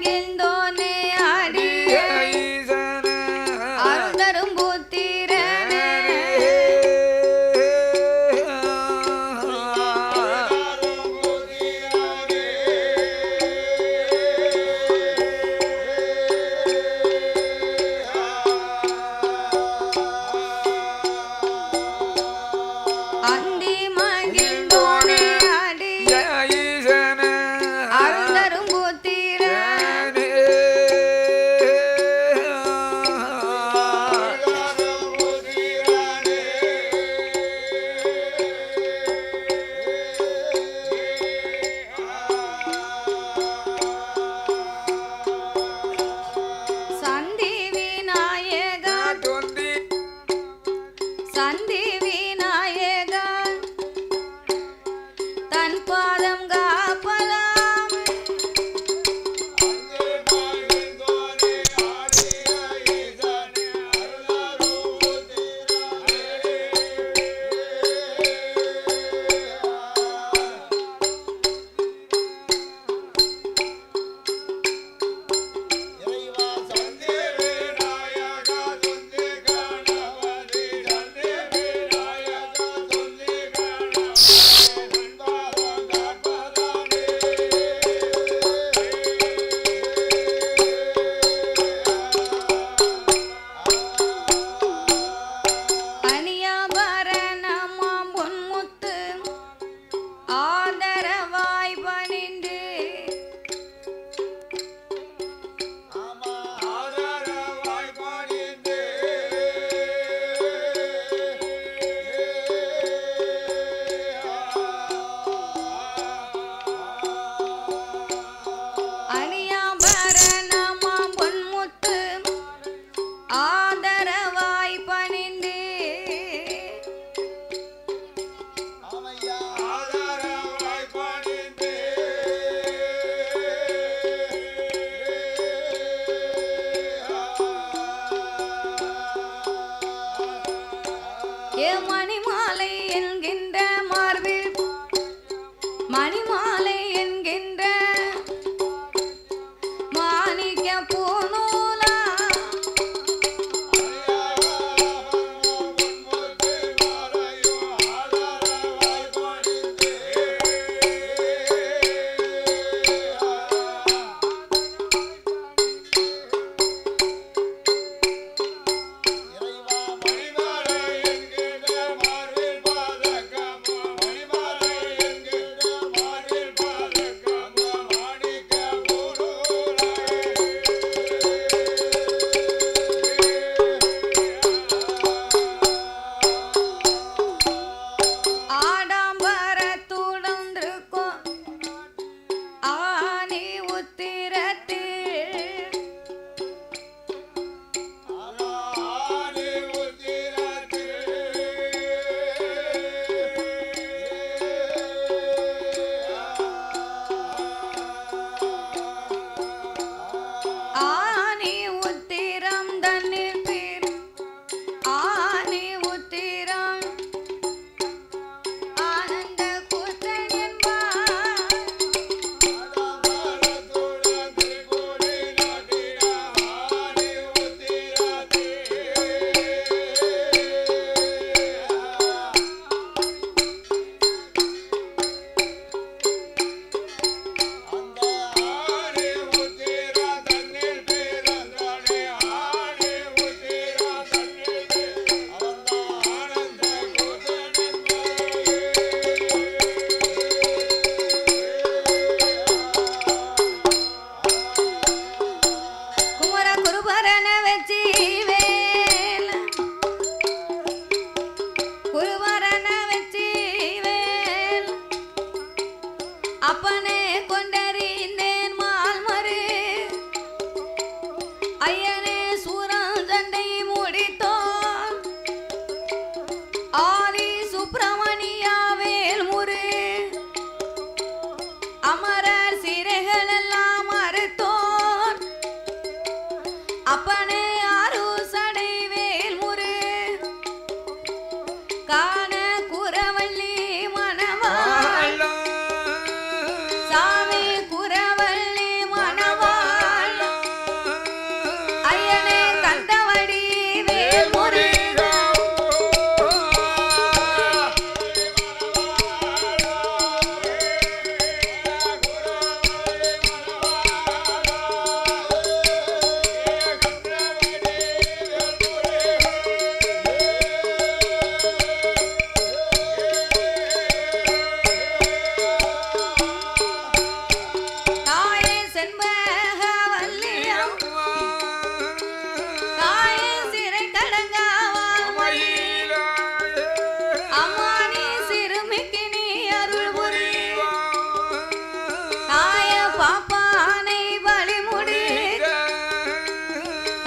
மகிழ்ந்தோனே ஆடிய அருந்தரும் புத்திரனே அந்தி மகிழ்ந்தோனே ஆடிய அருந்தரும் புத்திரனே செண்பகவல்லியம்மா தாயே சிறை கடங்காவாய் அம்மா நீ சிறுமிக்கு நீ அருள் புரிவாய் தாய பாப்பானை வழிமுடி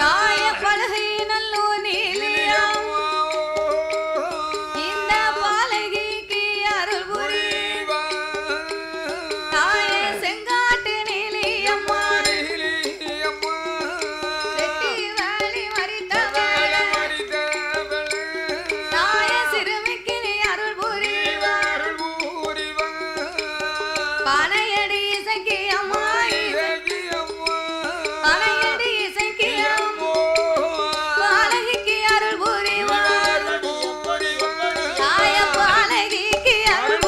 தாய பலகை நல்லோ நீலியம் இந்த பாலகிக்கு அருள் புரிவாய் தாய செங்காட்டு நீலியம்மா செட்டி வேலி மறித்தவளே தாய சிறுமிக்கு நீ அருள் புரிவாய் பனையடி இசைக்கு அம்மா பனையடி இசைக்கு பாலகிக்கு அருள் புரிவாய் தாய பாலகிக்கு அருள்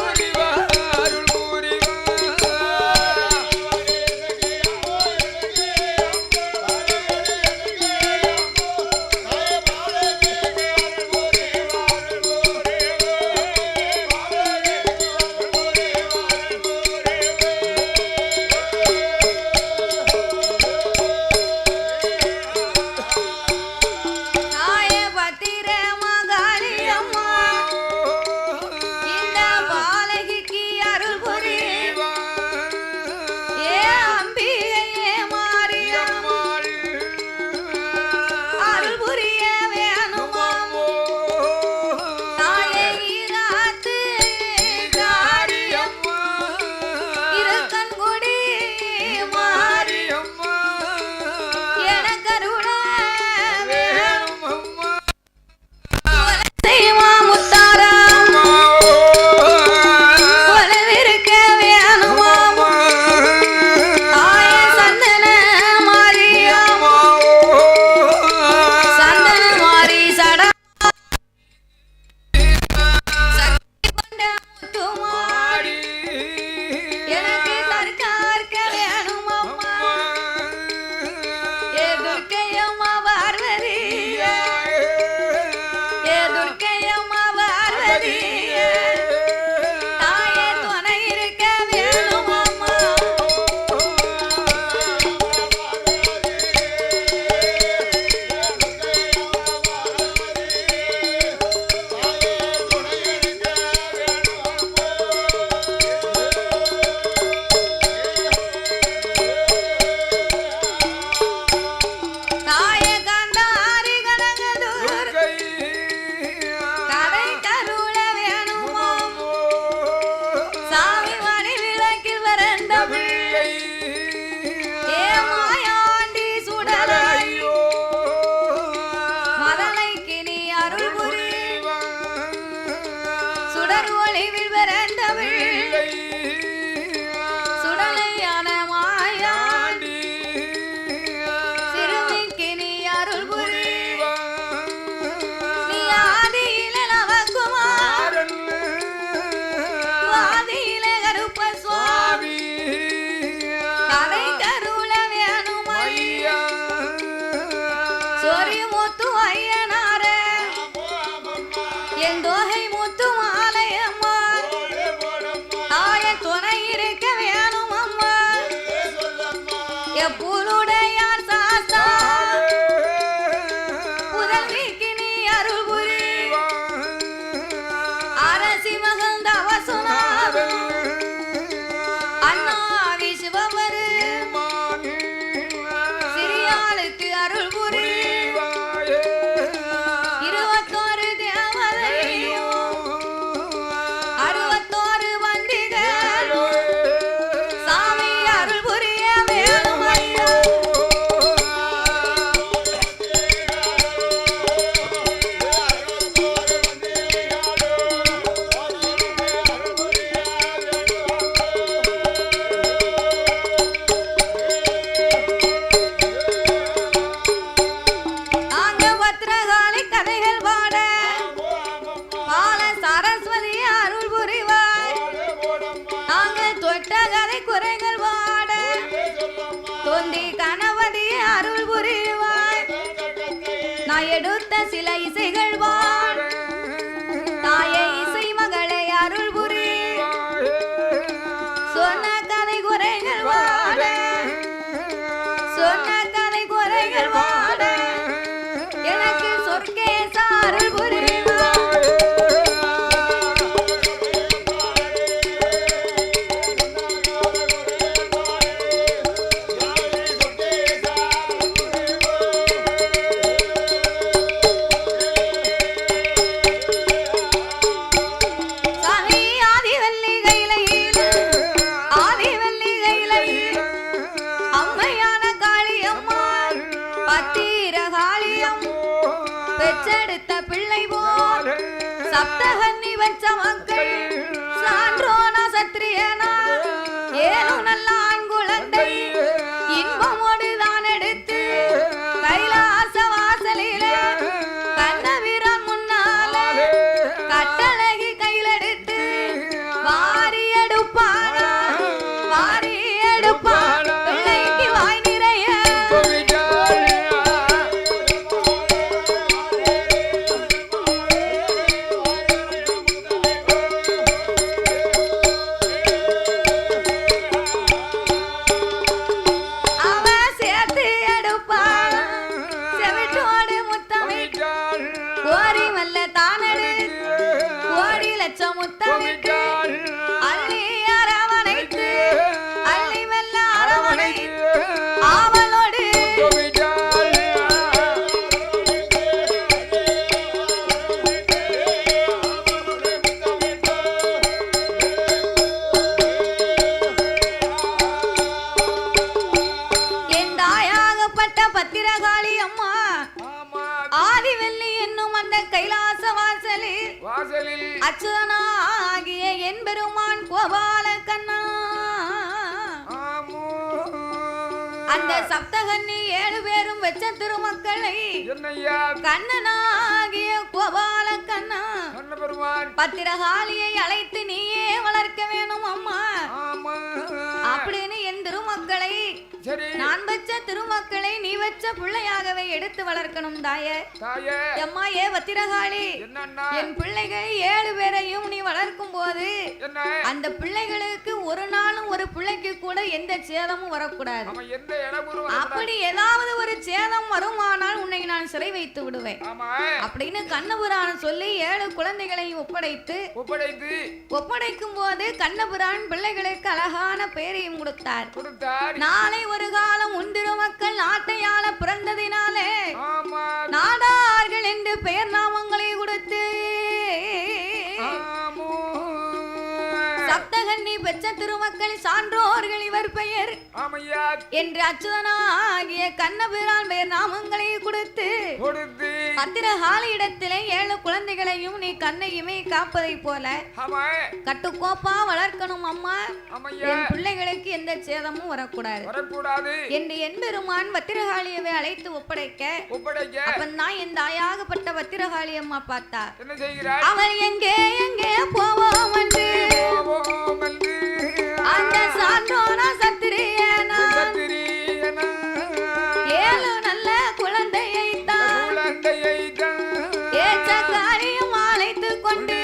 தாய பத்திர மகாளியம்மா இந்த பாலகிக்கு அருள் புரிவாய் ஏ அம்பிகையே மாரியம்மா அருள் புரிய வேணுமா தாயே ஈராத்து காரியம்மா இருக்கன்குடி மாரியம்மா எனக்கருள வேணுமம்மா செய்வா முத்தாரம் கொலவிருக்க வேணுமம்மா தாயே சந்தன மாரியம்மா சந்தன மாரி சடா சக்தி கொண்ட முத்துமாரி எனக்கு தற்காக்க வேணுமம்மா ஏ துர்க்கையம்மா பார்வதி ஏ துர்க்கையம்மா பார்வதி தாயே துணை இருக்க வேணுமம்மா தாயே காந்தாரி கனகதூர் கதை கருள வேணுமா சாமி மணி விளக்கில் வரந்த பிள்ளை ஏ மாயாண்டி சுடலை மதலைக்கு நீ அருள் புரிவாய் சுடர் ஒளிவில் வரந்த பிள்ளை சுடலையான மாயாண்டி சிறுமிக்கு நீ அருள் புரிவாய் நீ ஆதியில நவகுமாரன் ஆதியில கருப்ப சுவாமி கதை கருள வேணுமையா சொரி முத்து ஐயனார என் தோகை முத்து மாலையம்மா தாய துணை இருக்க வேணுமம்மா எப்பூருடையார் சாஸ்தா புதல்விக்கு நீ அருள் புரிவாய் அரசி மகந்த வசுநாதன் அண்ணா விசுவவரு சிறியாளுக்கு அருள் புரிவாய் 21 தேவதையும் 61 வண்டிகளும் சாமி அருள் புரிய வேணுமையா நாங்க பத்திரகாளி கதைகள் பாட பால சரஸ்வதி அருள் புரிவாய் நாங்க தொட்ட கதை குறைகள் பாட தொந்தி கணவதி அருள் புரிவாய் நான் எடுத்த சில இசைகள் பாட தாயே இசை மகளை அருள் புரி சொன்ன கதை குறைகள் பாட சப்தகன்னி வச்ச மக்கள் சான்றோனா சத்திரியனா ஏழு நல்ல ஆண் குழந்தை இன்பமோடு தான் எடுத்து கைலாச வாசலில கண்ணவீரன் முன்னால கட்டழகி கையிலெடுத்து வாரி எடுப்பானா வாரி எடுப்பான் பிள்ளைக்கு வாய் நிறைய அவன் சேர்த்து எடுப்பான் செவிட்டோடு முத்தமிட்டு கோரி வல்ல தானடு கோடி லட்சம் முத்தமிட்டு அள்ளி அரவணைத்து அள்ளி வெல்ல அரவணைத்து ஆவலோடு என் தாயாகப்பட்ட பத்திரகாளி அம்மா ஆதிவெள்ளி என்னும் அந்த கைலாச வாசலில் அச்சுதனாகிய என் பெருமான் கோபால கண்ணா அந்த சப்தகன்னி 7 பேரும் வெச்ச திருமக்களை கண்ணனாகிய கோபால கண்ணா பத்திரகாளியை அழைத்து நீயே வளர்க்க வேணும் அம்மா அப்படின்னு என் திருமக்களை நான் வச்ச திருமக்களை நீ வச்ச பிள்ளையாகவே எடுத்து வளர்க்கணும் தாயே அம்மா ஏ பத்திரகாளி என் பிள்ளைகள் 7 பேரையும் நீ வளர்க்கும் போது அந்த பிள்ளைகளுக்கு ஒரு நாளும் ஒரு பிள்ளைக்கு கூட எந்த சேதமும் வரக்கூடாது அப்படி ஏதாவது ஒரு சேதம் வருமானால் உன்னை நான் சிறை வைத்து விடுவேன் அப்படின்னு கண்ணபுரான் சொல்லி 7 குழந்தைகளை ஒப்படைக்கும் போது கண்ணபுரான் பிள்ளைகளுக்கு அழகான பெயரையும் கொடுத்தார் நாளை ஒரு காலம் உந்திரு மக்கள் நாட்டையாள பிறந்ததினாலே நாடார்கள் என்று பெயர் நாமங்களை கொடுத்து சப்தகன்னி பெற்ற திருமக்கள் சான்றோர்கள் இவர் பெயர் என்று அச்சுதனாகிய கண்ணபிரான் பெயர் நாமங்களை கொடுத்து பத்திரகாளி இடத்திலே 7 குழந்தைகளையும் நீ கண்ணையுமே காப்பதை போல கட்டுக்கோப்பா வளர்க்கணும் அம்மா என் பிள்ளைகளுக்கு எந்த சேதமும் வரக்கூடாது என்று என் பெருமான் பத்திரகாளியவை அழைத்து ஒப்படைக்க அப்பந்தான் என் தாயாகப்பட்ட பத்திரகாளி அம்மா பார்த்தா அவள் எங்கே எங்கே போவோம் என்று அந்த சான்றோனா சத்திரியனா 7 நல்ல குழந்தையை தான் ஏற்ற காரியம் அழைத்து கொண்டு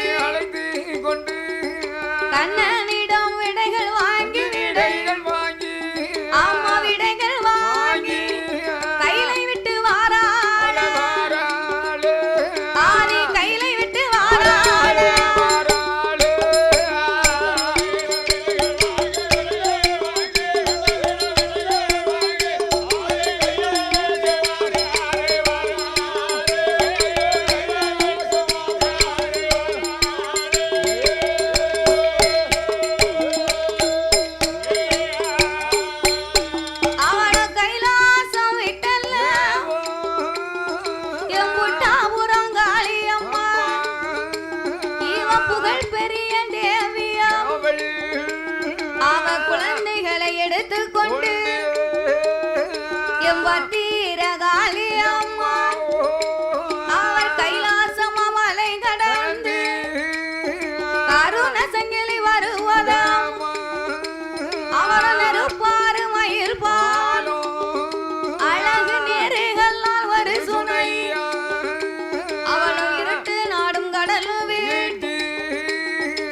கண்ணனிடம் விடைகள் வாங்கி அம்மா விடைகள் வாங்கி கையிலை விட்டு வாராளே ஆதி கையிலை விட்டு வாராளே எடுத்துக்கொண்டு எம்பத்திரகாளி அம்மா அவள் கைலாசம் அவளை கடந்து கருண சங்கிலி வருவதாம் அவள் நெருப்பாறு மயில் பாலும் அழகு நேருகளால் ஒரு சுனை அவளும் இருட்டு நாடும் கடலும் வீட்டு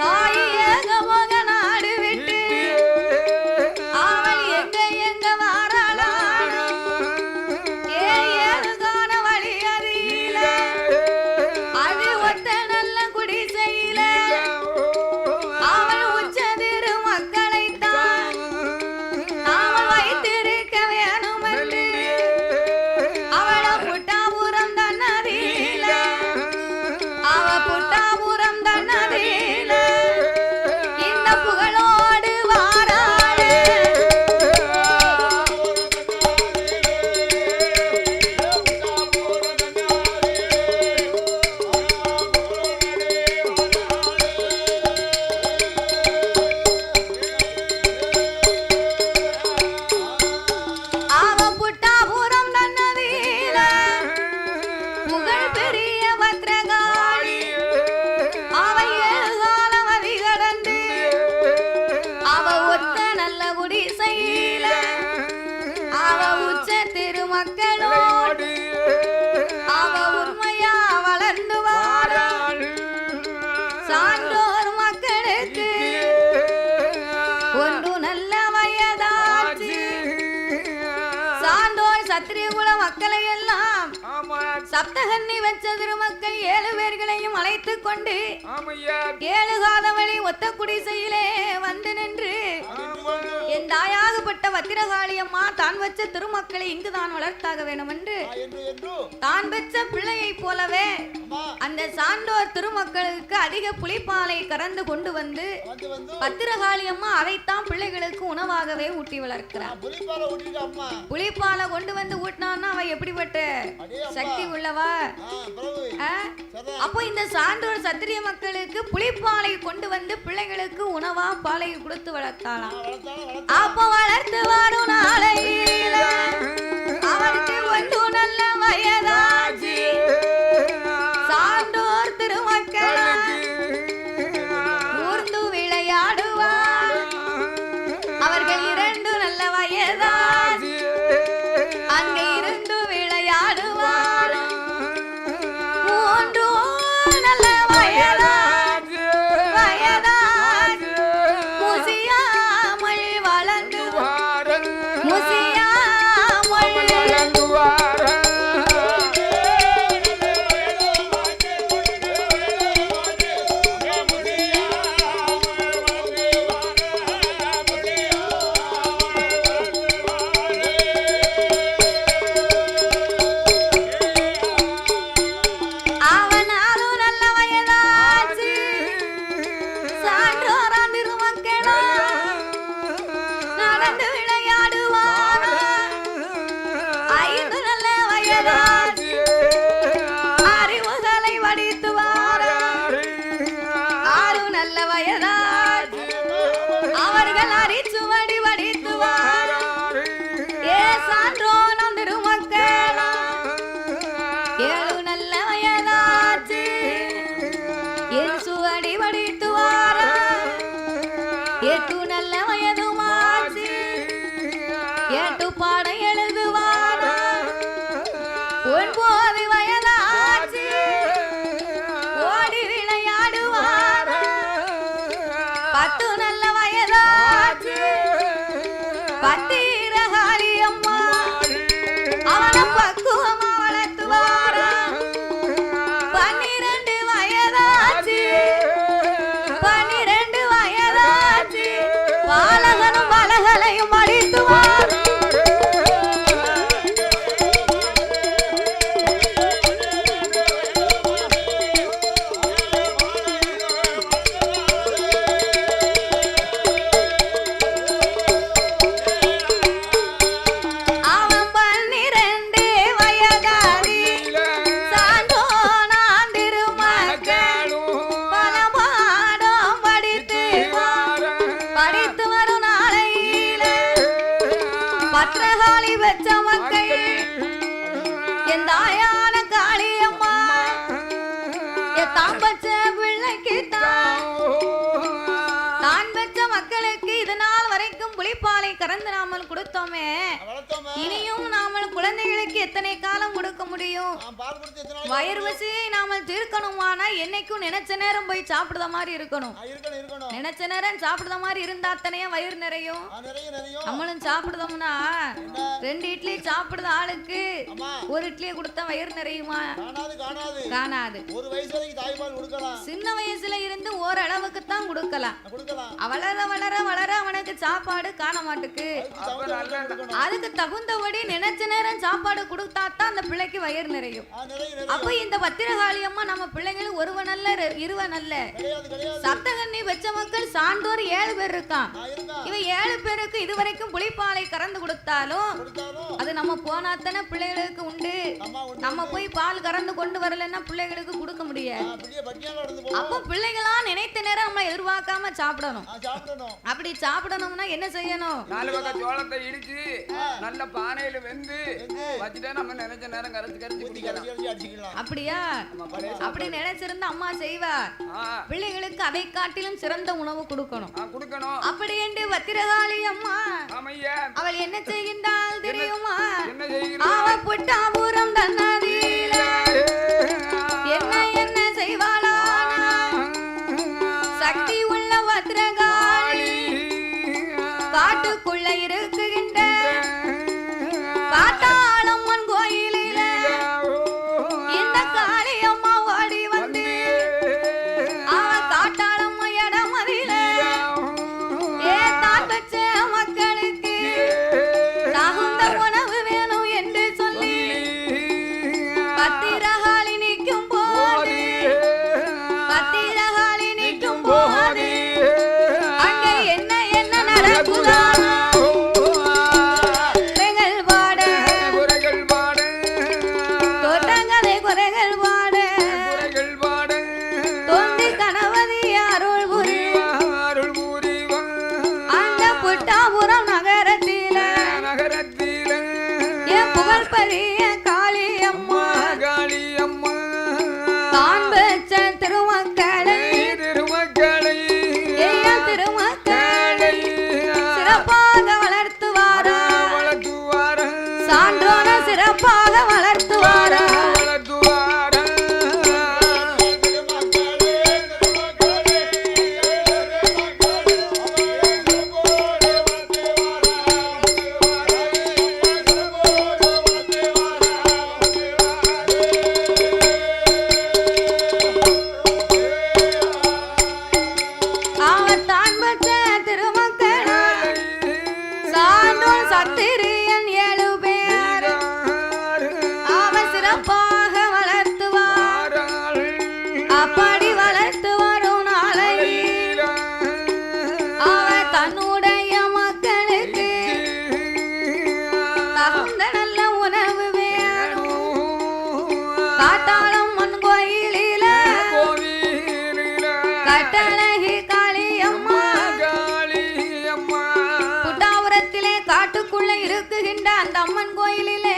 தாயக மக நாடு விட்டு அவள் எங்க வாராளா திருமக்களோடு அவ உண்மையா வளர்ந்து வாராள். சான்றோர் மக்களுக்கு ஒன்று நல்ல வயதாச்சு. சான்றோர் சத்திரிய குல மக்களை எல்லாம் சப்தகன்னி வச்ச திருமக்கள் 7 பேர்களையும் அழைத்து கொண்டு 7 காதவழி ஒத்த குடிசையிலே வந்து நின்று என் தாயாகப்பட்ட பத்திரகாளி அம்மா தான் வச்ச திருமக்களை இங்குதான் வளர்த்தாக வேண்டும் என்று தான் பெற்ற பிள்ளையை போலவே அந்த சான்றோர் திருமக்களுக்கு அதிக புலிப்பாலை கறந்து கொண்டு வந்து பத்திரகாளி அம்மா அதைத்தான் பிள்ளைகளுக்கு உணவாகவே ஊட்டி வளர்க்கிறார். புலிப்பாலை கொண்டு வந்து ஊட்டினான்னா அவ எப்படிப்பட்ட சக்தி உள்ளவா? அப்போ இந்த சான்றோர் சத்திரிய மக்களுக்கு புலிப்பாலை கொண்டு வந்து பிள்ளைகளுக்கு உணவா பாலை கொடுத்து வளர்த்தாளாம். அப்போ வளர்த்து வரும் நாளையில அவருக்கு ஒன்று நல்ல வயதாச்சு. சான்றோர் திருமக்கள் ஊர்ந்து விளையாடுவார். அவர்கள் 2 நல்ல வயதாச்சு. அங்கே இருந்து விளையாடுவார். 3 நல்ல வயதாச்சு. முசியாமல் வளர்ந்து இனியும் நாமல் குழந்தைகளுக்கு எத்தனை காலம் கொடுக்க முடியும்? வயிறு வசியை நாமல் தீர்க்கணுமானா என்னைக்கும் நினைச்ச நேரம் போய் சாப்பிடுற மாதிரி இருக்கணும். நினைச்ச நேரம் சாப்பிடுற மாதிரி இருந்தா தானே வயிறு நிறையும். நம்மளும் சாப்பிடுதோம்னா 2 இட்லி சாப்பிடுற ஆளுக்கு 1 இட்லியை கொடுத்தா வயிறு நிறையுமா? காணாது. சின்ன வயசுல இருந்து ஓரளவுக்கு தான் கொடுக்கலாம். வளர வளர வளர அவனுக்கு சாப்பாடு காண மாட்டுக்கு. அதுக்கு தகுந்தபடி நினைச்ச நேரம் சாப்பாடு கொடுத்தா தான் அந்த பிள்ளைக்கு வயிறு நிறையும். அப்ப இந்த பத்திரகாளி அம்மா நம்ம பிள்ளைங்களுக்கு ஒருவன் அல்ல 2 அல்ல, சப்தகன்னி வச்ச மக்கள் சான்றோர் 7 பேர் இருக்கான். இவ 7 பேருக்கு இதுவரைக்கும் புலிப்பாலை கறந்து கொடுத்தாலும் அது நம்ம போனாத்தானே பிள்ளைகளுக்கு உண்டு. நம்ம போய் பால் கறந்து கொண்டு வரலன்னா பிள்ளைகளுக்கு கொடுக்க முடியாது. அப்ப பிள்ளைகளா நினைத்த நேரம் நம்ம எதிர்பார்க்காம சாப்பிடணும். அப்படி சாப்பிடணும்னா என்ன செய்யணும்? 4 பக்கம் சோளத்தை இடிச்சு நல்ல பானையில வெந்து வச்சுட்டா நம்ம நினைச்ச நேரம் கரைச்சு குடிக்கலாம். அப்படியா? அப்படி நினைச்சிருந்த அம்மா செய்வா. பிள்ளைகளுக்கு அதை காட்டிலும் சிறந்த உணவு கொடுக்கணும். அப்படி என்று பத்திரகாளி அம்மா அவள் என்ன செய்கின்றாள் தெரியுமா? அவ புட்டாபுரம் தன்னதியில என்ன என்ன செய்வாளா சக்தி உள்ள பத்ரகாளி காட்டுக்குள்ள இருக்குகின்ற காட்டாளம்மன் கோயிலில இந்த காளியம்மா ஓடி வந்து அவ காட்டாளம்மா இடமதில தான் வச்ச மக்களுக்கு தகுந்த உணவு வேணும் என்று சொல்லி பத்திரகாளி நிற்கும் போது பத்திரகாளி நிற்கும் போது அங்கே என்ன என்ன நடக்குதா சிறப்பாக வளர்த்துவார அவர் தான் பெற்ற திருமக்கள் சான்றோர் சத்திரியன் 7 பேர் அவர் சிறப்பாக வளர்த்துவார் அப்படி வளர்த்து வரும் நாளை அவர் தன்னுடைய மக்களுக்கு தகுந்த நல்ல உணவு வேணும் காட்டாளம்மன் கோயிலில கட்டழகி காளியம்மா புட்டாபுரத்திலே காட்டுக்குள்ள இருக்குகின்ற அந்த அம்மன் கோயிலிலே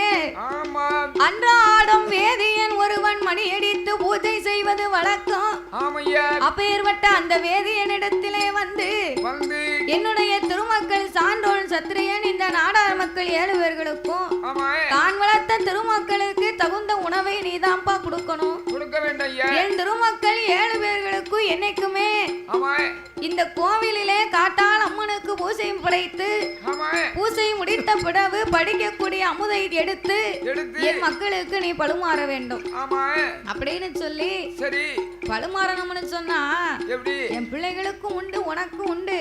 அன்றாடம் வேதியன் ஒருவன் மணியடித்து பூஜை செய்வது வழக்கம். அப்பேற்பட்ட அந்த வேதியனிடத்திலே வந்து என்னுடைய திருமக்கள் சான்றோன் சத்திரியன் இந்த நாடார் மக்கள் 7 பேர்களுக்கும் தான் வளர்த்த திருமக்களுக்கு தகுந்த உணவை நீதான்ப்பா கொடுக்கணும். என் திருமக்கள் 7 பேர்களுக்கும் என்னைக்குமே இந்த கோவிலிலே காட்டால் அம்மனுக்கு பூஜை படைத்து பூஜை முடித்த பிறகு படிக்கக்கூடிய அமுதை எடுத்து என் மக்களுக்கு நீ பழுமாற வேண்டும் அப்படின்னு சொல்லி பழுமாறணும்னு சொன்னா என் பிள்ளைகளுக்கும் உண்டு உனக்கும் உண்டு.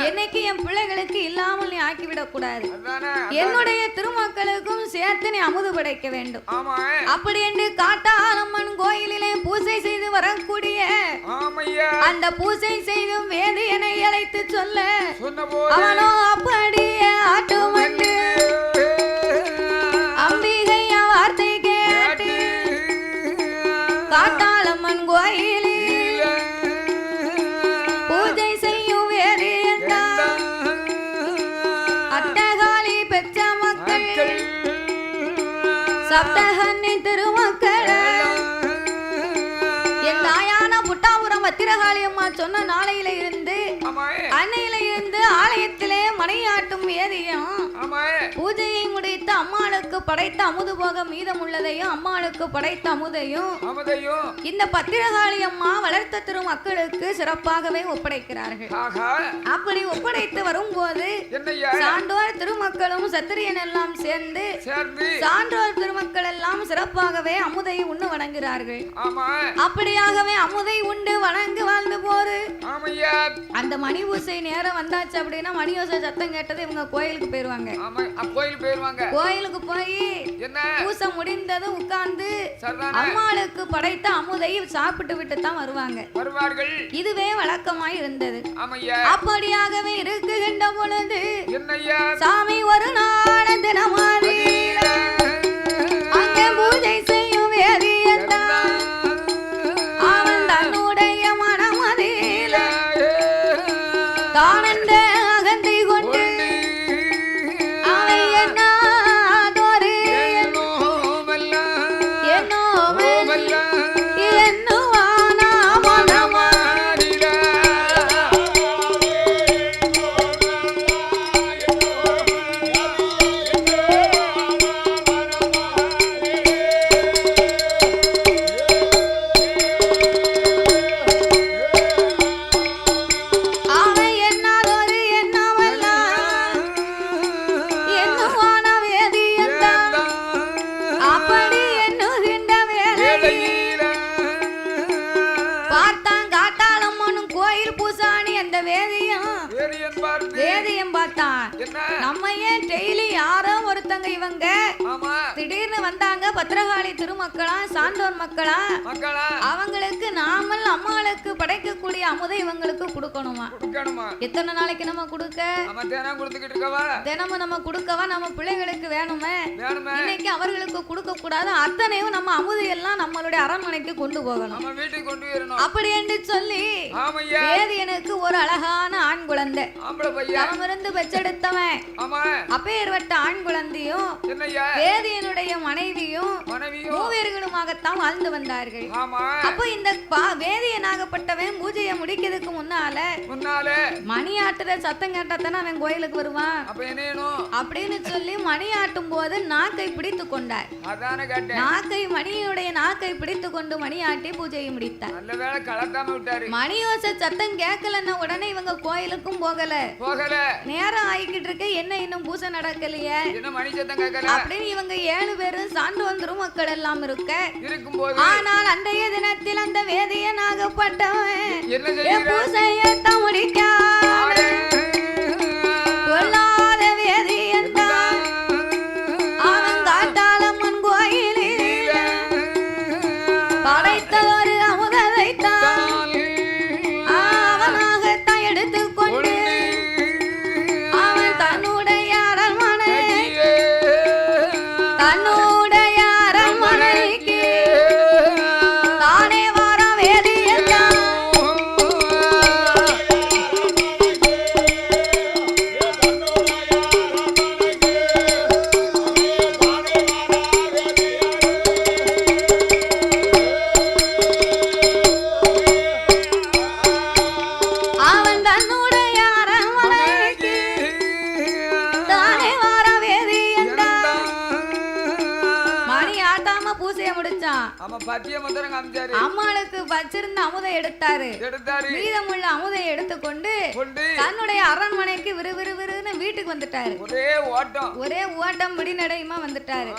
என்னைக்கு என் பிள்ளைகளுக்கு இல்லாமல் நீ ஆக்கிவிடக் கூடாது. என்னுடைய திருமக்களுக்கும் சேர்த்து நீ அமுது படைக்க வேண்டும். அப்படி என்று காட்டாலம்மன் கோயிலிலே பூஜை செய்து வரக்கூடிய அந்த பூஜை செய்தும் வேதியனை அழைத்து சொல்ல அவனோ அப்படியே ஆட்டுமண்டு அம்பிகை வார்த்தை கேட்டு காட்டாலம்மன் கோயிலில் பூஜை செய்யும் வேதியன் அட்டகாளி பெற்ற மக்கள் சப்தகன்னி திருமக்கள் என் தாயான புட்டாபுரம் பத்திரகாளி அம்மா சொன்ன நாளையில இருந்து அன்னையில இருந்து ஆலயத்திலே மணியாட்டும் வேதியும் பூஜையை முடித்து அம்மாளுக்கு படைத்த அமுது போக மீதம் உள்ளதையும் அம்மாளுக்கு படைத்த அமுதையும் இந்த பத்திரகாளி அம்மா வளர்த்த திரு மக்களுக்கு சிறப்பாகவே ஒப்படைக்கிறார்கள். அப்படி ஒப்படைத்து வரும்போது சான்றோர் திருமக்களும் சத்திரியன் எல்லாம் சேர்ந்து சான்றோர் திருமக்கள் எல்லாம் சிறப்பாகவே அமுதை உண்ணு வணங்குகிறார்கள். அப்படியாகவே அமுதை உண்டு வணங்கு வாழ்ந்து போது அந்த மணி பூசை நேரம் வந்தாச்சு அப்படின்னா மணி ஓசை சத்தம் கேட்டது இவங்க கோயிலுக்கு போயிருவாங்க. கோயிலுக்கு போய் பூசை முடிந்தது உட்கார்ந்து அம்மாளுக்கு படைத்த அமுதை சாப்பிட்டு விட்டு தான் வருவார்கள். இதுவே வழக்கமாய் இருந்தது. அப்படியாகவே இருக்குகின்ற பொழுது சாமி ஒரு நாள் தினமாதி அங்கே பூஜை செய்யும் வேதியன் அவன் தன்னுடைய மனமதியில தானென்ற அகந்தை கொண்டு அவை என்னாதொரு என்னுவானா மனமாறிட பார்த்தான். நம்ம ஏன் டெய்லி யாரோ ஒருத்தங்க இவங்க திடீர்னு வந்தாங்க பத்திரகாளி திருமக்களா சான்றோர் மக்களா அவங்களுக்கு நாமல் அம்மாளுக்கு படைக்கக்கூடிய அமுதை இவங்களுக்கு கொடுக்கணுமா? எத்தனை நாளைக்கு நம்ம கொடுக்க? தினமும் நம்ம கொடுக்கவா? நம்ம பிள்ளைகளுக்கு வேணுமே. இன்னைக்கு அவர்களுக்கு கொடுக்க கூடாது, அத்தனையும் நம்ம அமுதை எல்லாம் நம்மளுடைய அரண்மனைக்கு கொண்டு போகணும். அப்படி என்று சொல்லி வேதியனுக்கு ஒரு அழகான ஆண் குழந்தை அவமிருந்து பெற்றெடுத்தவன் அப்பேற்பட்ட ஆண் குழந்தையும் வேதியனுடைய மனைவியும் மூவேர்களுமாகத்தான் வாழ்ந்து வந்தார்கள். அப்போ இந்த வேதியனாகப்பட்டவன் பூஜையை முடிக்கிறதுக்கு முன்னால மணியாட்டுற சத்தம் கேட்டாத்தானே அவன் கோயிலுக்கு வருவான். அப்படின்னு சொல்லி மணியாட்டும் போது நாக்கை பிடித்து கொண்டார். மணியுடைய நாக்கை பிடித்து கொண்டு மணியாட்டி பூஜையை முடித்தார். மணியோச சத்தம் கேட்கலன்னா உடனே இவங்க கோயிலுக்கும் போகல. நேரம் ஆகிக்கிட்டு இருக்கு, என்ன இன்னும் பூஜை நடக்கலையே அப்படின்னு இவங்க 7 பேரும் சான்றோர் திருமக்கள் எல்லாம் இருக்க. ஆனால் அன்றைய தினத்தில் அந்த வேதியனாகப்பட்டவன் பூசையத்தான் முடிக்காத கொள்ளாத வேதியன் தான் அவன் காட்டாளம்மன் கோயிலில் படைத்ததொரு அமுதத்தைத்தான் அவனாகத்தான் எடுத்துக்கொண்டு அவன் தன்னுடைய அரண்மனைக்கு தானே வர வேதியன் அவன் தன்னுடைய அரண்மனைக்கு தானே வர வேதியன் மணி ஆட்டாம பூசைய முடிச்சான். அம்மாளுக்கு வச்சிருந்த அமுதை எடுத்தாரு. மீதமுள்ள அமுதை எடுத்துக்கொண்டு தன்னுடைய அரண்மனைக்கு விறுவிறுன்னு வீட்டுக்கு வந்துட்டாரு. ஒரே ஓட்டம் முடிநடையுமா வந்துட்டாரு.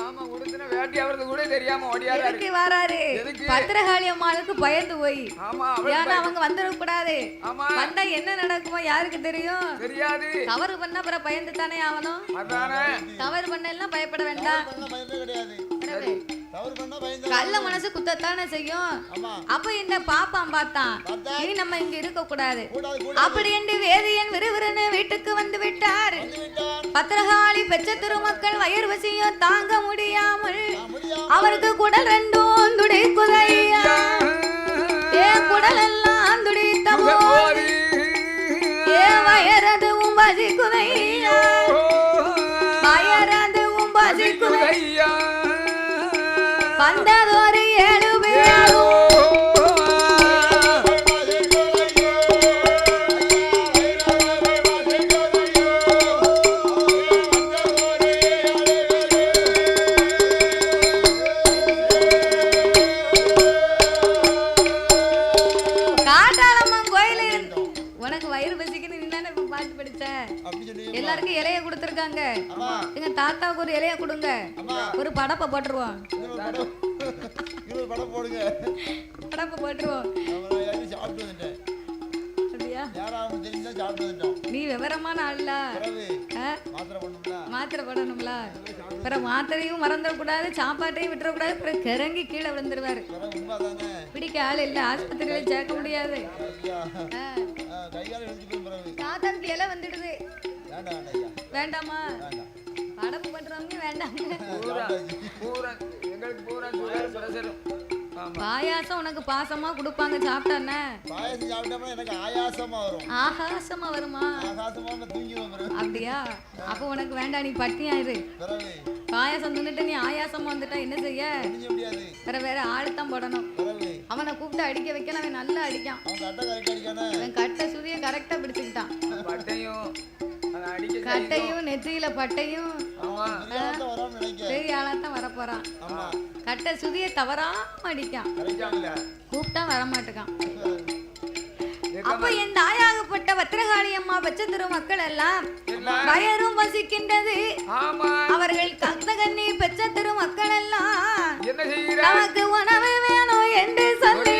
எதுக்கு வராரு? பத்திரகாளி அம்மாளுக்கு பயந்து போய், ஏன்னா அவங்க வந்துடக்கூடாது. வந்தா என்ன நடக்குமோ யாருக்கு தெரியும்? தவறு பண்ண அப்புறம் பயந்து தானே ஆகணும். தவறு பண்ண எல்லாம் பயப்பட வேண்டாம். கள்ள மனசு குத்தத்தானே செய்யும். அப்ப இந்த பாப்பான் பார்த்தான், இனி நம்ம இங்க இருக்க கூடாது அப்படி என்று வேதியன் விறுவிறுன்னு வீட்டுக்கு வந்து விட்டார். பத்திரகாளி பெற்ற திருமக்கள் வயிறு வசியம் தாங்க முடியாமல் அவருக்கு குடல் 2 துடிக்குதையா. குடல் எல்லாம் துடித்த போது வயறதுவும் பசிக்குதையா. வயறதுவும் பசிக்குதையா. வந்ததொரு 7 பேரும் காட்டாளம்மன் கோயிலில் உனக்கு வயிறு பசிக்குன்னு நீ தானே இப்ப பாட்டு படிச்ச. எல்லாருக்கும் இலைய கொடுத்துருக்காங்க. எங்க தாத்தாவுக்கு ஒரு இலைய கொடுங்க, ஒரு படப்பை போட்டுருவோம். படப்பை போட்டுருவோம். நீ விவரமான ஆள்ல மாத்திரை போடணும்ல. பிறகு மாத்திரையும் மறந்துடக்கூடாது, சாப்பாட்டையும் விட்டுறக்கூடாது. பிறகு கிறங்கி கீழே விழுந்துருவாரு. பிடிக்க ஆள் இல்ல, ஆஸ்பத்திரியில சேர்க்க முடியாது. தாத்தாவுக்கு இலை வந்துடுது. வேண்டாமா? படப்பு பண்றவங்க வேண்டாம். பாயாசம் உனக்கு பாசமா கொடுப்பாங்க, சாப்பிட்டானே பாயாசம் சாப்பிட்டா எனக்கு ஆயாசமா வரும். ஆகாசமா வருமா? ஆகாசமா தூங்கிடுவேன். அப்படியா? அப்ப உனக்கு வேண்டாம், நீ பட்டியாயிரு. பாயாசம் தின்னுட்டு நீ ஆயாசமா வந்துட்டா என்ன செய்ய? வேற ஆளுத்தான் போடணும். அவனை கூப்பிட்டு அடிக்க வைக்கணும். அவன் நல்லா அடிக்கான். அவன் கட்டை சுதிய கரெக்டா பிடிச்சுக்கிட்டான். கட்டையும் நெத்தியில பட்டையும் பெரிய ஆளாத்தான் வரப்போறான். கட்டை சுதிய தவறாம அடிக்கான். கூப்பிட்டா வரமாட்டுக்கான். அப்ப என் தாயாகப்பட்ட பத்திரகாளி அம்மா பெற்ற திருமக்கள் எல்லாம் வயரும் வசிக்கின்றது. அவர்கள் கந்தகண்ணி பெற்ற திருமக்கள் எல்லாம் நமக்கு உணவு வேணும் என்று சொல்லி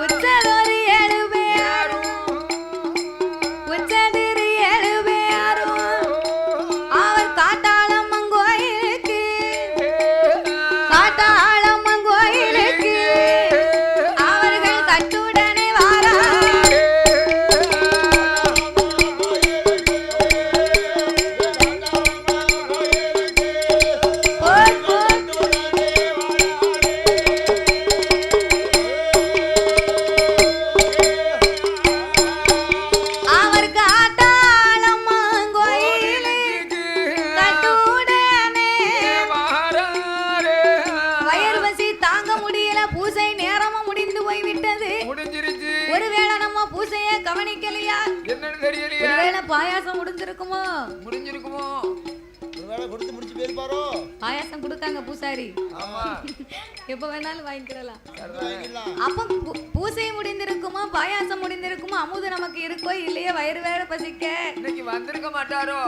உச்சதொரு 7 பேரும் உச்சதிரி 7 கவனிக்கலையா? என்னன்னு தெரியலையா? ஒருவேளை பாயாசம் முடிஞ்சிருக்குமோ? முடிஞ்சிருக்குமோ? ஒருவேளை கொடுத்து முடிச்சு போயிருப்பாரோ? பாயாசம் கொடுக்காங்க பூசாரி. ஆமா. எப்ப வேணாலும் வாங்கிக்கலாம். வாங்கிக்கலாம். அப்ப பூசை முடிந்திருக்குமோ, பாயாசம் முடிந்திருக்குமோ, அமுது நமக்கு இருக்கோ இல்லையோ, வயிறு வேற பசிக்க. இன்னைக்கு வந்திருக்க மாட்டாரோ?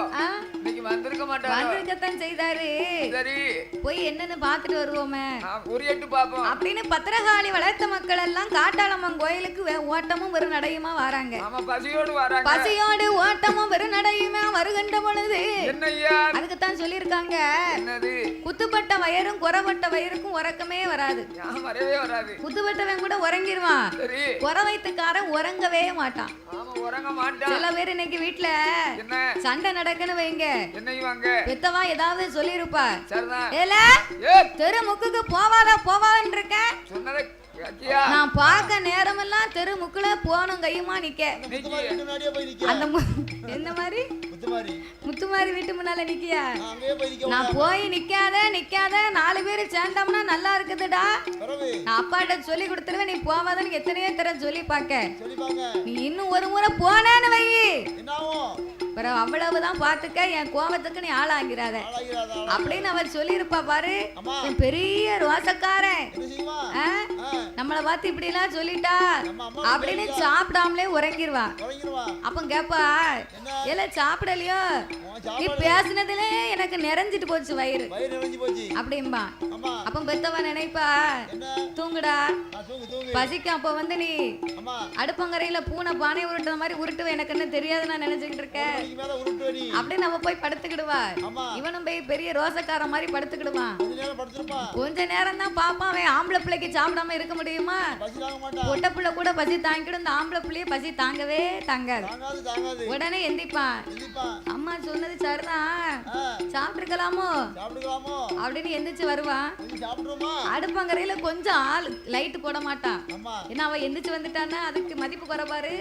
இன்னைக்கு வந்திருக்க மாட்டாரோ? வந்திருக்கத்தான் செய்தாரு. சரி, போய் என்னன்னு பாத்துட்டு வருவோமே ஒரு எட்டு பாப்போம் அப்படின்னு பத்திரகாளி வளர்த்த மக்கள் எல்லாம் காட்டாளம்மன் கோயிலுக்கு ஓட்டமும் வெறும் நடையுமா வராங்க. ஆமா, பசியோடு வராங்க. பசியோடு ஓட்டமும் வெறும் நடையுமா வருகின்ற பொழுது என்னய்யா? அதுக்குத்தான் சொல்லியிருக்காங்க, என்னது? குத்துப்பட்ட வயரும் குறவட்ட வயருக்கும் உறக்கமே வராது. வரவே வராது. குத்துப்பட்டவன் கூட உறங்கிடுவான், சரி. குறவைத்துக்காரன் உறங்கவே மாட்டான். ஆமா, உறங்க மாட்டான். சில பேர் இன்னைக்கு வீட்டுல என்ன சண்டை நடக்குன்னு வைங்க, என்னையுவாங்க பெத்தவா ஏதாவது சொல்லிருப்பா, சரிதான். ஏல தெரு முக்குக்கு போவாதான்னு இருக்க சொன்னதை நான் பாக்க நேரமெல்லாம் தெரு முக்குல போனும் கையுமா நிக்க. அந்த என்ன மாதிரி முத்துமாரி வீட்டு முன்னால நிக்கியா? நான் போய் நிக்காத 4 பேரு சேர்ந்தோம்னா நல்லா இருக்குதுடா. நான் அப்பாட்ட சொல்லி கொடுத்துருவேன், நீ போவாதன்னு எத்தனையோ தர சொல்லி பாக்க. நீ இன்னும் ஒரு முறை போனேன்னு வை, பிறகு அவ்வளவுதான் பாத்துக்க, என் கோபத்துக்கு நீ ஆளாங்கிறாத அப்படின்னு அவர் சொல்லி இருப்பா பாரு. பெரிய ரோசக்காரன் நம்மளை பார்த்து இப்படி எல்லாம் சொல்லிட்டா அப்படின்னு சாப்பிடாமலே உறங்கிருவா. அப்ப கேப்பா, இல்ல சாப்பிடலையோ, நீ பேசினதுல எனக்கு நிறைஞ்சிட்டு போச்சு வயிறு அப்படின்பா. அப்ப பெத்தவா நினைப்பா, தூங்குடா பசிக்கும். அப்ப வந்து நீ அடுப்பங்கரையில பூனை பானை உருட்டுற மாதிரி உருட்டுவ, எனக்கு என்ன தெரியாது நான் நினைச்சுக்கிட்டு இருக்கேன் அப்படின்னு நம்ம போய் படுத்துக்கிடுவா. இவனும் போய் பெரிய ரோசக்கார மாதிரி படுத்துக்கிடுவான். கொஞ்ச நேரம் தான் பாப்பான். அவன் ஆம்பளை பிள்ளைக்கு சாப்பிடாம இருக்க முடியுமா? பொட்ட பிள்ளை கூட பசி தாங்கிடும், இந்த ஆம்பளை பிள்ளைய பசி தாங்கவே தாங்காது. உடனே எந்திப்பான், அம்மா சொன்னது சரிதான், சாப்பிட்டுருக்கலாமோ அப்படின்னு எந்திரிச்சு வருவான். அடுப்பங்கரையில கொஞ்சம் ஆள் லைட் போட மாட்டான், ஏன்னா அவன் எந்திரிச்சு வந்துட்டான்னா அதுக்கு மதிப்பு குறைப்பாரு.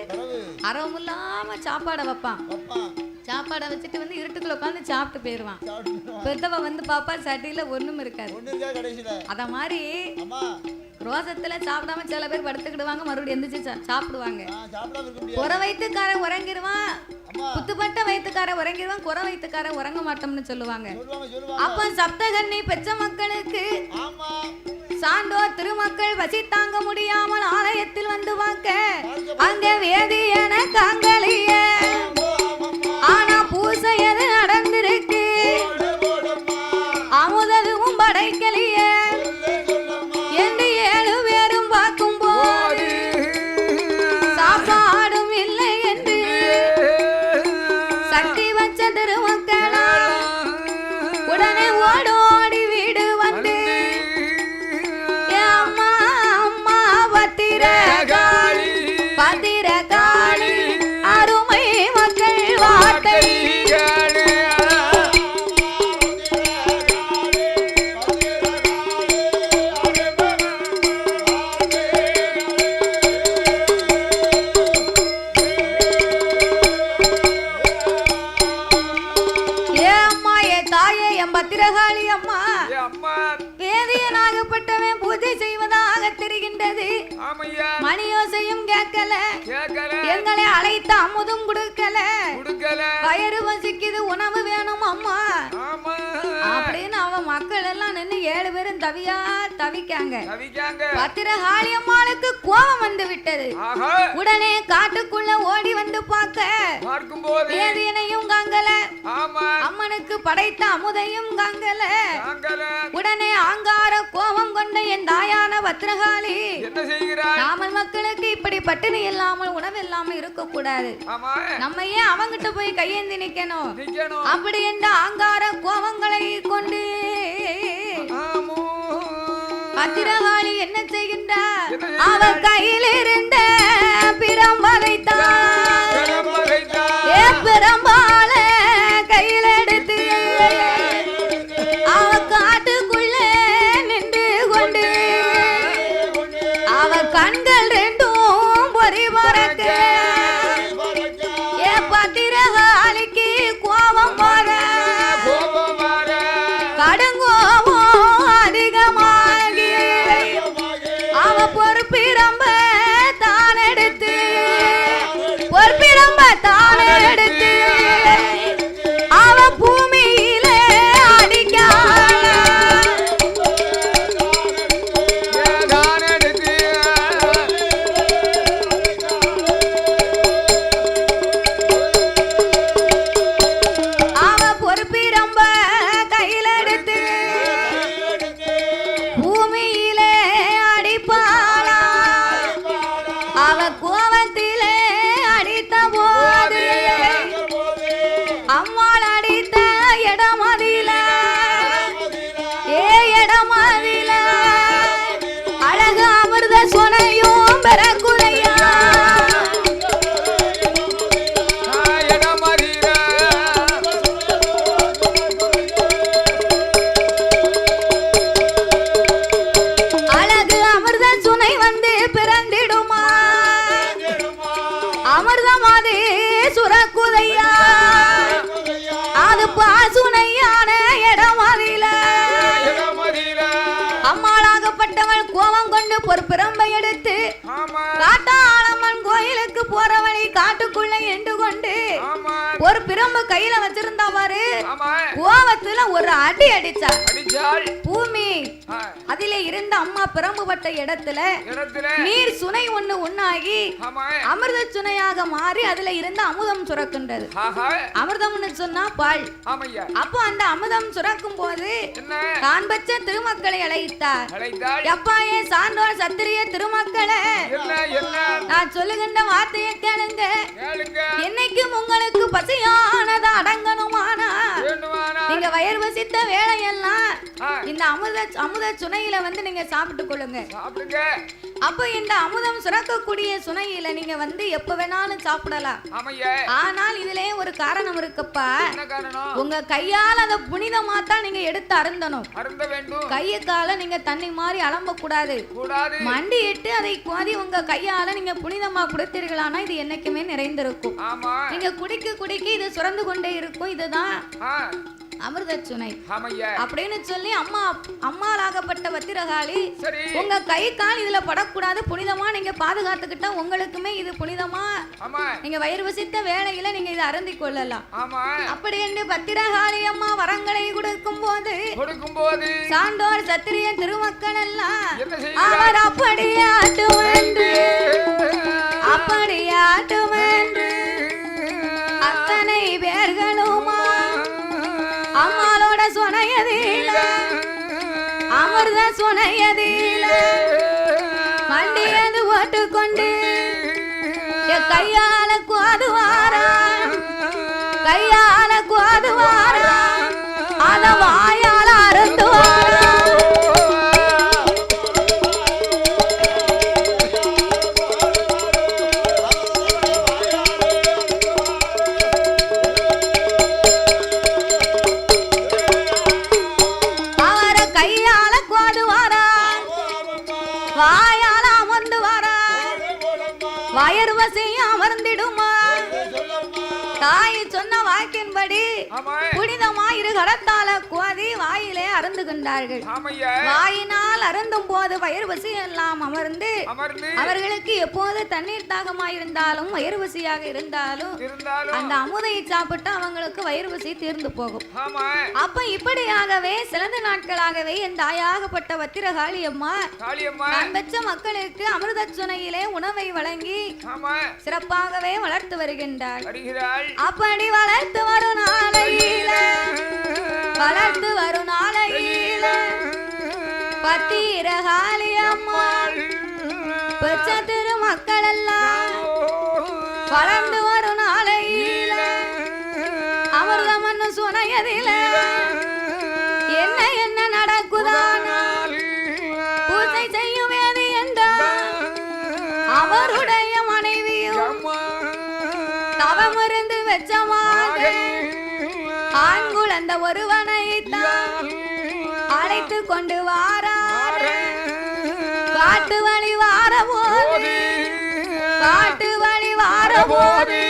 அரவம் இல்லாம சாப்பாடை வைப்பான். சாப்பாடை வச்சுட்டு வந்து இருட்டுக்குள்ள உட்காந்து சாப்பிட்டு போயிருவான். பெத்தவ வந்து பாப்பா சட்டியில ஒண்ணும் இருக்காது. அத மாதிரி ரோசத்துல சாப்பிடாம சில பேர் படுத்துக்கிடுவாங்க, மறுபடியும் எந்திரிச்சு சாப்பிடுவாங்க. குறை வயிற்றுக்காரன் உறங்கிடுவான், குத்துப்பட்ட வயிற்றுக்காரன் உறங்கிடுவான், குறை வயிற்றுக்காரன் உறங்க மாட்டோம்னு சொல்லுவாங்க. அப்ப சப்தகன்னி பெற்ற மக்களுக்கு சான்றோர் திருமக்கள் பசி தாங்க முடியாமல் ஆலயத்தில் வந்து வாக்க, அங்க வேதியன காங்கலிய ஆனா பூசை எது நடந்திருக்கு, அமுதவும் படைக்கலிய என்று 7 பேரும் பார்க்கும் போது சாப்பாடும் இல்லை என்று சக்தி வச்ச திருமக்களா உடனே ஓடோடி வீடு வந்து, அம்மா அம்மா பத்திரகாளி அருமை மக்கள் வார்த்தை பத்திரகாளி அம்மா வேதியனாகப்பட்டவன் பூஜை செய்வதாக தெரிகின்றது. மணியோசையும் கேட்கல, எங்களை அழைத்த அமுதும் கொடுக்கல, வயிறு பசிக்குது உணவு வேணும் அம்மா அப்படின்னு அவன் மக்கள் எல்லாம் நின்று 7 பேரும் தவிக்காங்க. பத்திரகாளி அம்மாளுக்கு கோபம் வந்து விட்டது. உடனே காட்டுக்குள்ள ஓடி வந்து பார்க்கும் வேதியனையும் காங்கல, அம்மனுக்கு படைத்த அமுதையும் காங்கல. உடனே ஆங்கார கோபம் கொண்ட என் தாயான பத்திரகாளி நாமல் மக்களுக்கு இப்படி பட்டினி இல்லாமல் உணவு இல்லாமல் இருக்க கூடாது, நம்ம ஏன் அவங்கிட்ட போய் கையேந்தி நிக்கணும் அப்படி என்ற ஆங்கார கோபங்களை கொண்டு பத்திரகாளி என்ன செய்கின்றார், அவ கையில் இருந்த பிரம்பதைத்தான் பிரம்பால கையில் எடுத்து அவ காட்டுக்குள்ள நின்று கொண்டு அவ கண்கள் 2 பொறி பறக்க, பத்திரகாளிக்கு கோபம் வர கடுங்கோபம் அதிகமாகி அவ பொறுப்பிரம்ப தான் ஒரு பிரம்பை எடுத்து காட்டாளம்மன் கோயிலுக்கு போற வழி காட்டுக்குள்ள எண்டு கொண்டு ஒரு பிரம்பு கையில வச்சிருந்தா பாரு, கோவத்துல ஒரு அடி அடிச்சாள் பூமி. அதிலே இருந்த அம்மா பிரம்பு பட்ட இடத்துல நீர் சுனை ஒண்ணு உண்ணாகி அமிர்த சுனையாக மாறி அதுல இருந்த அமுதம் சுரக்கின்றது. அமிர்தம்னு சொன்னா பால். அப்போ அந்த அமுதம் சுரக்கும் போது தான் பெற்ற திருமக்களை அழைத்தார். எப்பாயே சான்றோர் சத்திரிய திருமக்களை, நான் சொல்லுகின்ற வார்த்தையை கேளுங்க. என்னைக்கும் உங்களுக்கு பசியானது அடங்கணுமானா நீங்க வயிறு வசித்த வேலையெல்லாம் இந்த அமுத சுனையில வந்து நீங்க சாப்பிட்டு கொள்ளுங்க. அப்ப இந்த அமுதம் சுரக்கக்கூடிய சுனையில நீங்க வந்து எப்ப வேணாலும் சாப்பிடலாம். ஆனால் இதுல ஒரு காரணம் இருக்குப்பா. உங்க கையால அந்த புனிதமா தான் நீங்க எடுத்து அருந்தணும். கைய கால நீங்க தண்ணி மாதிரி அலம்ப கூடாது. மண்டி இட்டு அதை கோதி உங்க கையால நீங்க புனிதமா குடித்தீர்களானா இது என்னைக்குமே நிறைந்திருக்கும். நீங்க குடிக்க குடிக்க இது சுரந்து கொண்டே இருக்கும். இதுதான் அமிர்த சுனை அப்படின்னு சொல்லி அம்மாளாகப்பட்ட பத்திரகாளி உங்க கை கால் இதுல படக்கூடாது, புனிதமா நீங்க பாதுகாத்துக்கிட்டா உங்களுக்குமே இது புனிதமா நீங்க வயிறு வசித்த வேளையில நீங்க இதை அருந்தி கொள்ளலாம். அப்படி என்று பத்திரகாளி அம்மா வரங்களை கொடுக்கும் போது சான்றோர் சத்திரிய திருமக்கள் எல்லாம் அவர் அப்படியாட்டுமென்று அத்தனை பேர்களுமா அம்மாளோட சொனையதில அமிர்த சொனையதில மண்டியது ஓட்டுக்கொண்டு கையால குவாதுவாரா அத வாயால அருந்துவாரா. வயறு வசைய அமர்ந்திடுமா தாய் சொன்ன வாக்கின்படி புனிதமாயிரு கடத்தால குவாதி வாயிலே அருந்துகின்றார்கள். வாயினால் அருந்தும் போது வயிறு வசி எல்லாம் அமர்ந்து அவர்களுக்கு எப்போது தண்ணீர் தாகமாயிருந்தாலும் வயிறு வசியாக இருந்தாலும் அந்த அமுதை சாப்பிட்டு அவங்களுக்கு வயிறு வசி தீர்ந்து போகும். அப்ப இப்படியாகவே சிறந்த நாட்களாகவே என் தாயாகப்பட்ட பத்திரகாளி அம்மா நான் பெற்ற மக்களுக்கு அமிர்த சுனையிலே உணவை வழங்கி சிறப்பாகவே வளர்த்து வருகின்றாள். அப்படி வளர்த்து வரும் நாளையில பத்திரகாளி அம்மா பெற்ற திருமக்கள் எல்லாம் வளர்ந்து வரும் நாளையில அமிர்தமன்னு சுனையதில என்ன நடக்குதானால் பூஜை செய்யும் வேதி என்றால் அவருடைய மனைவியும் தவமிருந்து வெச்சமாக ஆண் குழந்தை ஒருவனை அழைத்து கொண்டு வாரார். காட்டு வழி வார போது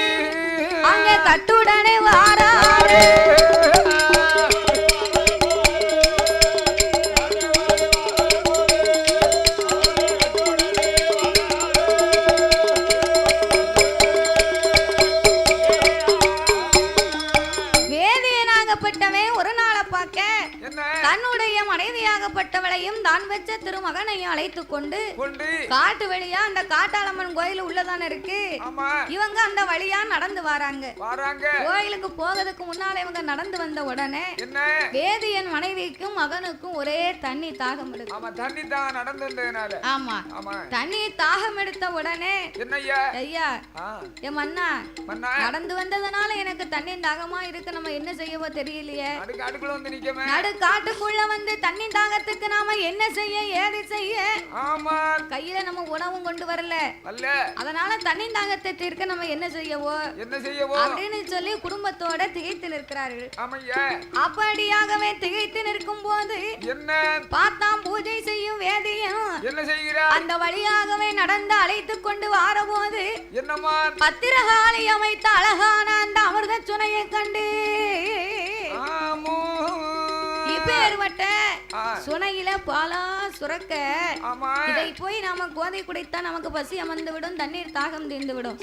அங்கே கட்டுடனே வாராரு. தன்னுடைய மனைவியாகப்பட்டவளையும் தான் வச்ச திருமகனையும் அழைத்து கொண்டு காட்டு வழியா அந்த காட்டாளம்மன் கோயில் உள்ளதான இருக்கு. இவங்க அந்த வழியா நடந்து வராங்க. கோயிலுக்கு போகிறதுக்கு முன்னால இவங்க நடந்து வந்த உடனே வேதியன் மனைவிக்கும் மகனுக்கும் ஒரே தண்ணி தாகம் எடுக்கும். ஆமா, தண்ணி தாகம் எடுத்த உடனே ஐயா என் மன்னா நடந்து வந்ததுனால எனக்கு தண்ணி தாகமா இருக்கு, நம்ம என்ன செய்யவோ தெரியலையே. நடு காட்டுக்குள்ள வந்து தண்ணி தாகத்துக்கு நாம என்ன செய்ய ஏது செய்ய? கையில நம்ம உணவும் கொண்டு வரல, அதனால தண்ணி தாகத்தை தீர்க்க நம்ம என்ன செய்யவோ அப்படின்னு சொல்லி குடும்பத்தோட திகைத்து நிற்கிறார்கள். அப்படியாகவே திகைத்து நிற்கும் போது பார்த்தாம் பூஜை செய்யும் வேதியும் அந்த வழியாகவே நடந்து அழைத்து கொண்டு வார போது பத்திரகாளி அமைத்த அழகான அந்த அமிர்த சுனையை கண்டு இப்பேற்பட்ட சுனையில பாலா சுரக்க இதை போய் நாம கோதை குடித்தா நமக்கு பசி அமர்ந்து விடும், தண்ணீர் தாகம் தீர்ந்து விடும்.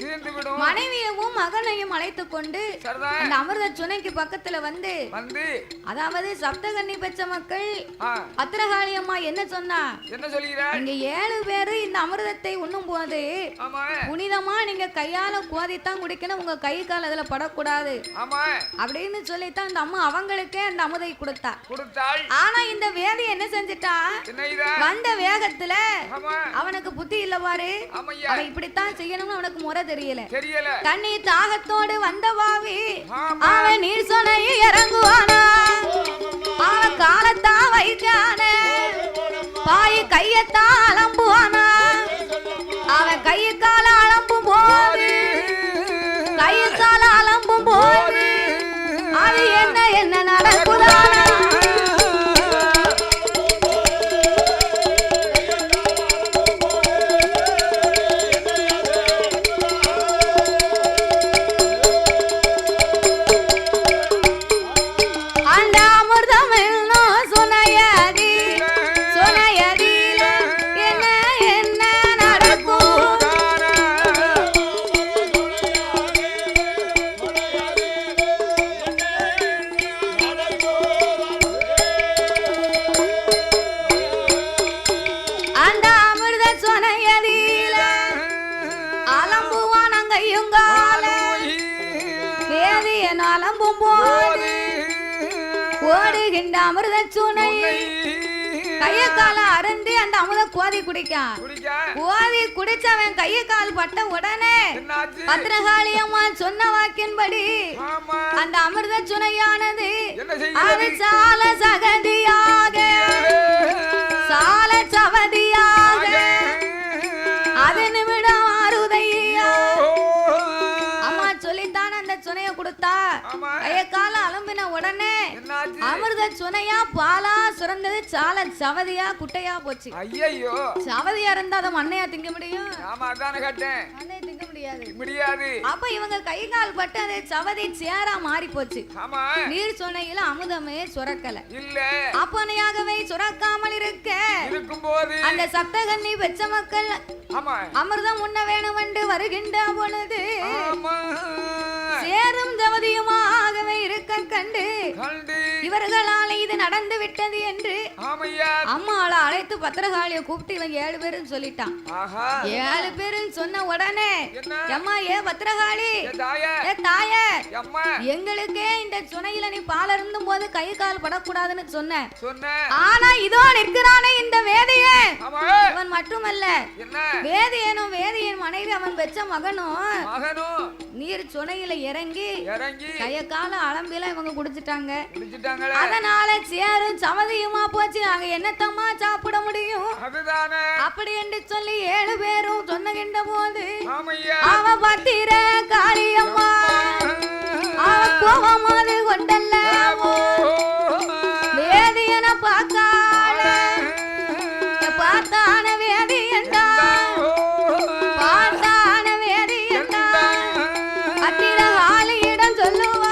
மனைவியவும் மகனையும் அழைத்து கொண்டு அந்த அமிர்த சுனைக்கு பக்கத்துல வந்து அதாவது சப்தகன்னி பெற்ற மக்கள் பத்திரகாளி அம்மா என்ன சொன்னா, நீங்க 7 பேரு இந்த அமிர்தத்தை உண்ணும் போது புனிதமா நீங்க கையால கோதித்தான் குடிக்கணும், உங்க கை கால் அதுல படக்கூடாது அப்படின்னு சொல்லித்தான் அந்த அம்மா அவங்களுக்கே அந்த அமுதை கொடுத்தாள். ஆனா இந்த வேதி என்ன செஞ்சிட்டா, வந்த வேகத்துல அவனுக்கு புத்தி இல்ல பாரு, அவன் இப்படித்தான் செய்யணும்னு அவனுக்கு முறை தெரியல. தண்ணி தாகத்தோடு வந்த பாவி அவன் நீர் சொன்னையை இறங்குவானா, அவன் காலத்தான் வைக்கான பாய் கையத்தான் அலம்புவானா, அவன் கையை கால அலம்பும் போது கையை கால அலம்பும் போது அது என்ன நடக்குதானா, அந்த அமிர்தம் என்னும் சுனையதில் என்ன நடக்கும், அந்த அமிர்த சுனையதில் அலம்புவான் அங்கையுங்கால வேதியன் அலம்பும் போது ஓடுகின்ற அமிர்த சுனை கைய கால அருந்தி அந்த அமுத கோதி கோதி குடிச்சவன் கைய கால் பட்ட உடனே பத்திரகாளி அம்மா சொன்ன வாக்கின்படி அந்த அமிர்த சுனையானது அது சால சகதியாக சால சவதியாக அது நிமிடம் ஆறுதையா அம்மா சொல்லித்தான் அந்த சுனைய கொடுத்தா கைய கால அலம்பின உடனே அமிர்த சுனையா பாலா சுரந்தது சால சவதியா குட்டையா போச்சு. ஐயோ சவதியா இருந்தா அதை மண்ணையா திங்க முடியும்? மண்ணையை திங்க முடியாது. அப்ப இவங்க கை கால் பட்டு அது சவதி சேரா மாறி போச்சு. நீர் சுனையில அமுதமே சுரக்கல, அப்பனையாகவே சுரக்காமல் இருக்க அந்த சப்தகன்னி பெற்ற மக்கள் அமிர்தம் உண்ண வேணும் என்று வருகின்ற பொழுது சேரும் ஜவதியுமாகவே இருக்க கண்டு இவர்களால இது நடந்து விட்டது என்று அம்மாளை அழைத்து பத்திரகாளியை கூப்பிட்டு இவன் 7 பேரும் சொல்லிட்டான். 7 பேரும் சொன்ன உடனே அம்மா ஏ பத்திரகாளி ஏ தாய எங்களுக்கே இந்த சுனையில நீ பால் அருந்தும் போது கை கால் படக்கூடாதுன்னு சொன்ன, ஆனா இதோ நிற்கிறானே இந்த வேதியே இவன் மட்டுமல்ல வேதியனும் வேதியன் மனைவி அவன் பெற்ற மகனும் நீர் சுனையில இறங்கி கைய கால அலம்பில இவங்க குடிச்சிட்டாங்க. அதனால சேரும் சமதியுமா போச்சு, நாங்க என்னத்தம்மா சாப்பிட முடியும் அப்படி என்று சொல்லி 7 பேரும் சொன்னுகின்ற போது அவ பத்திர காளியம்மா அவ கோபமாது கொண்டல்ல வேதியன பார்த்தான வேதியண்டா பார்த்தான வேதியண்டா பத்திர காளியிடம் சொல்லுவான்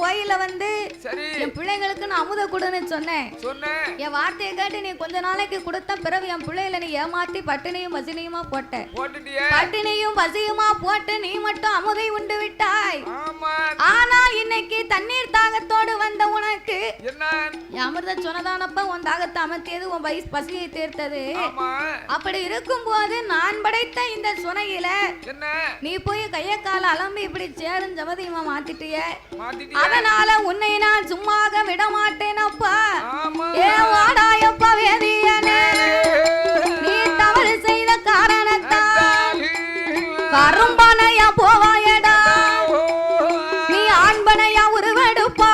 கோயில வந்து என் பிள்ளைகளுக்கு நான் அமுத கொடுன்னு சொன்னேன். என் வார்த்தையை கேட்டு நீ கொஞ்ச நாளைக்கு கொடுத்த பிறகு என் பிள்ளைகளை நீ ஏமாத்தி பட்டினியும் பசினியுமா போட்ட. பட்டினியும் பசியுமா போட்டு நீ மட்டும் அமுதை உண்டு விட்டாய். ஆனால் இன்னைக்கு தண்ணீர் தாகத்தோடு வந்த உனக்கு அமிர்த சொன்னதானப்ப உன் தாகத்தை அமர்த்தியது, உன் பசியை தீர்த்தது. அப்படி இருக்கும் போது நான் படைத்த இந்த சுனையில நீ போய் கைய கால அலம்பி இப்படி சேரும் ஜமதியமா மாத்திட்டிய. அதனால உன்னை நான் சும்மாக விட மாட்டேன் அப்பா. ஏ வாடாயப்பா வேதியனே, நீ தவறு செய்த காரணத்தால் கரும்பனையா போவாயடா, நீ ஆண்பனையா உருவெடுப்பா.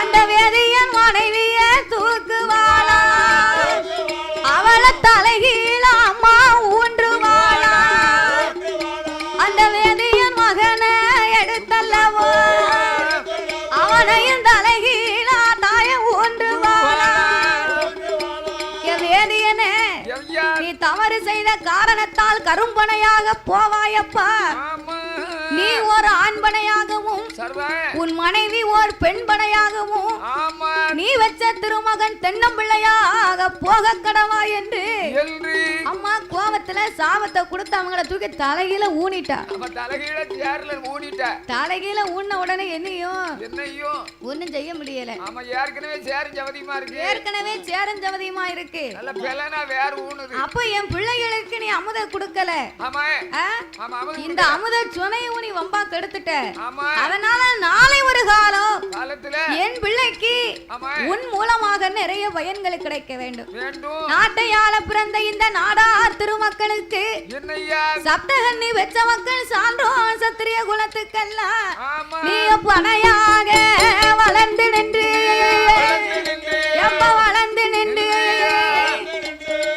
அந்த வேதியன் மனைவிய தூக்குவாளா அவளை தலைகீழ அம்மா ஊன்றுவாளா அந்த வேதியன் மகனை எடுத்தல்லவோ அவனையும் தலைகீழ தாய ஊன்றுவாளா வேதியனே நீ தவறு செய்த காரணத்தால் கரும்பனையாக போவாயப்பா நீ ஒரு ஆண்பனையாகவும் உன் மனைவி ஓர் பெண்பனையாகவும் நீ வச்ச திருமகன் தென்னம்பிள்ளையாக போக கடவா என்று அம்மா கோபத்துல சாபத்தை கொடுத்து அவங்கள தூக்கி தலைகீழ ஊனிட்டா தலைகீழ ஊன உடனே என்னையும் ஒண்ணும் செய்ய முடியல ஏற்கனவே சேரஞ்சவதியமா இருக்கு அப்ப என் பிள்ளைகளுக்கு நீ அமுத கொடுக்கல இந்த அமுத சுனையை நீ வம்பா கெடுத்துட்ட அதனால நாளை ஒரு காலத்துல என் பிள்ளைக்கு உன் மூலமாக நிறைய பயன்கள் கிடைக்க வேண்டும் நாட்டை ஆள பிறந்த இந்த நாடார் திருமக்களுக்கு சப்தகன்னி வெச்ச மக்கள் சான்றோர் சத்திரிய குலத்துக்கெல்லாம் நீ பனையாக வளர்ந்து நின்று எப்ப வளர்ந்து நின்று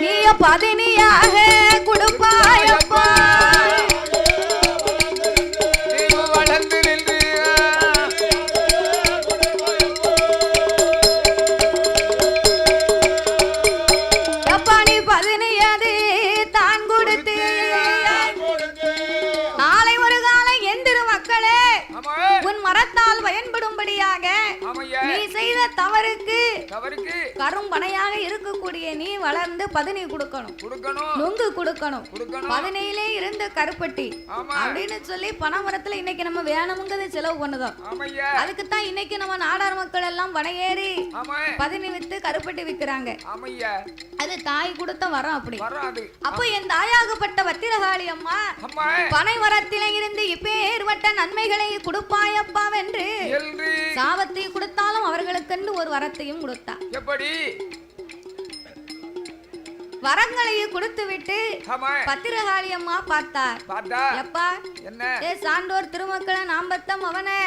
நீ பதினியாக கொடுப்பாயப்பா நீ செய்த தவறுக்கு கரும்பனையாக இருக்கக்கூடிய நீ வளர்ந்து பதினி கொடுக்கணும் நுங்கு கொடுக்கணும் பதினையிலே இருந்த கருப்பட்டி அப்படின்னு சொல்லி பனைமரத்துல இன்னைக்கு நம்ம வேணுங்கிறத செலவு பண்ணுதோம் அதுக்குத்தான் இன்னைக்கு நம்ம நாடார் மக்கள் எல்லாம் பனையேறி பதினி வித்து கருப்பட்டி விக்கிறாங்க அது தாய் கொடுத்த வரம் அப்படி அப்போ என் தாயாகப்பட்ட பத்திரகாளி அம்மா பனை மரத்திலே இருந்து இப்பேற்பட்ட நன்மைகளை கொடுப்பாயப்பா வென்று சாபத்தை கொடுத்தாலும் அவர்களுக்கு ஒரு வரத்தையும் கொடுத்தா எப்படி வரங்களையும் கொடுத்து விட்டு பத்திரகாளி அம்மா பார்த்தார் எப்பா ஏ சான்றோர் திருமக்களை நாம் பத்தம் அவனே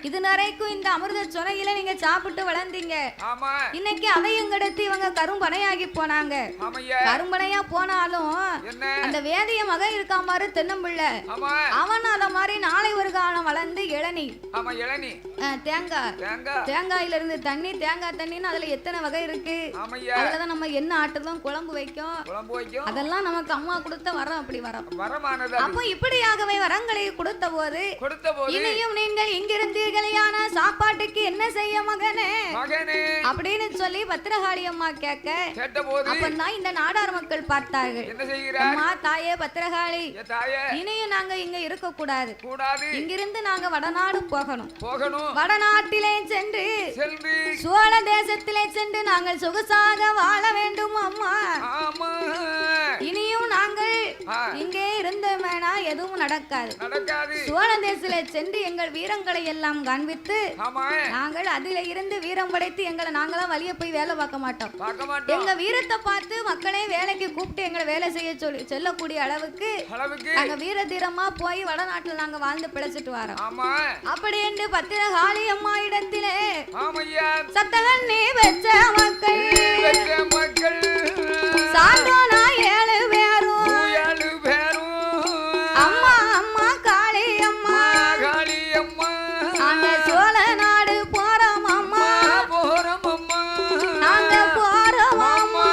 இது வரைக்கும் இந்த அமிர்த சுனையில நீங்க சாப்பிட்டு வளர்ந்தீங்க இன்னைக்கு அதையும் கெடுத்து இவங்க கரும்பனையாகி போனாங்க கரும்பனையா போனாலும் அந்த வேதிய மகன் இருக்கா மாதிரி தென்னம்பிள்ளை அவன் அத மாதிரி நாளை ஒரு காலம் வளர்ந்து இளநீ தேங்காயில இருந்து தண்ணி தேங்காய் தண்ணின்னு அதுல எத்தனை வகை இருக்கு அதுலதான் நம்ம என்ன ஆட்டுதான் குழம்பு வைக்கும் அதெல்லாம் நமக்கு அம்மா கொடுத்த வரம் அப்படி வரம் அப்போ இப்படியாகவே வரங்களை கொடுத்த போது இனியும் நீங்கள் இங்கிருந்தீர்களையான சாப்பாட்டுக்கு என்ன செய்ய மகனே அப்படின்னு சொல்லி பத்திரகாளி அம்மா கேட்க அப்பதான் இந்த நாடார் மக்கள் பார்த்தார்கள் அம்மா தாயே பத்திரகாளி இனியும் நாங்க இங்க இருக்க கூடாது இங்கிருந்து நாங்க வடநாடு போகணும் வடநாட்டிலே சென்று சோழ தேசத்திலே சென்று நாங்கள் சொகுசாக வாழ வேண்டும் அம்மா இனியும் நாங்கள் இங்கே இருந்தோமேனா எதுவும் நடக்காது சோழ தேசத்திலே சென்று எங்கள் வீரங்களை எல்லாம் காண்பித்து நாங்கள் அதில இருந்து வீரம் படைத்து எங்களை நாங்களாம் வழிய போய் வேலை பார்க்க மாட்டோம் எங்க வீரத்தை பார்த்து மக்களே வேலைக்கு கூப்பிட்டு எங்களை வேலை செய்ய சொல்லி செல்லக்கூடிய அளவுக்கு நாங்க வீர தீரமா போய் வடநாட்டில் நாங்க வாழ்ந்து பிழைச்சிட்டு வரோம் அப்படி என்று பத்திரகாளி அம்மா இடத்திலே சத்தகன் நீ வச்ச மக்கள் சாந்தோனா 7 பேரும் அம்மா அம்மா காளி அம்மா நாங்க சோழ நாடு போறோம் அம்மா நாங்க போறோம் அம்மா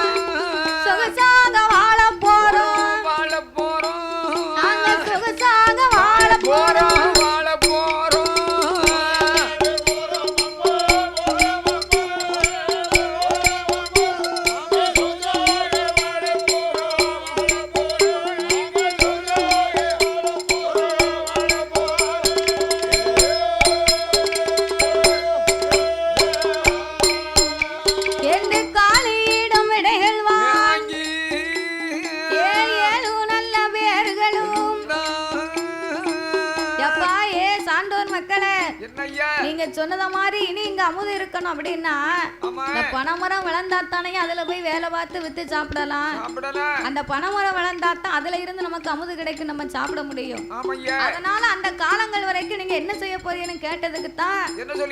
சொகுசாக வாழ போறோம் நாங்க சொகுசாக வாழ போறோம் ஆமையா நீங்க சொன்னத மாதிரி இனி இங்க அமுது இருக்கணும் அப்படின்னா இந்த பனைமரம் வளர்ந்தாத்தானே அதுல போய் வேலை பார்த்து வித்து சாப்பிடலாம். அந்த பனைமரம் வளர்ந்தாத்தான் அதுல இருந்து நமக்கு அமுது கிடைக்கும், நம்ம சாப்பிட முடியும். அதனால அந்த காலங்கள் வரைக்கும் நீங்க என்ன செய்ய போறீங்கன்னு கேட்டதுக்கு தான்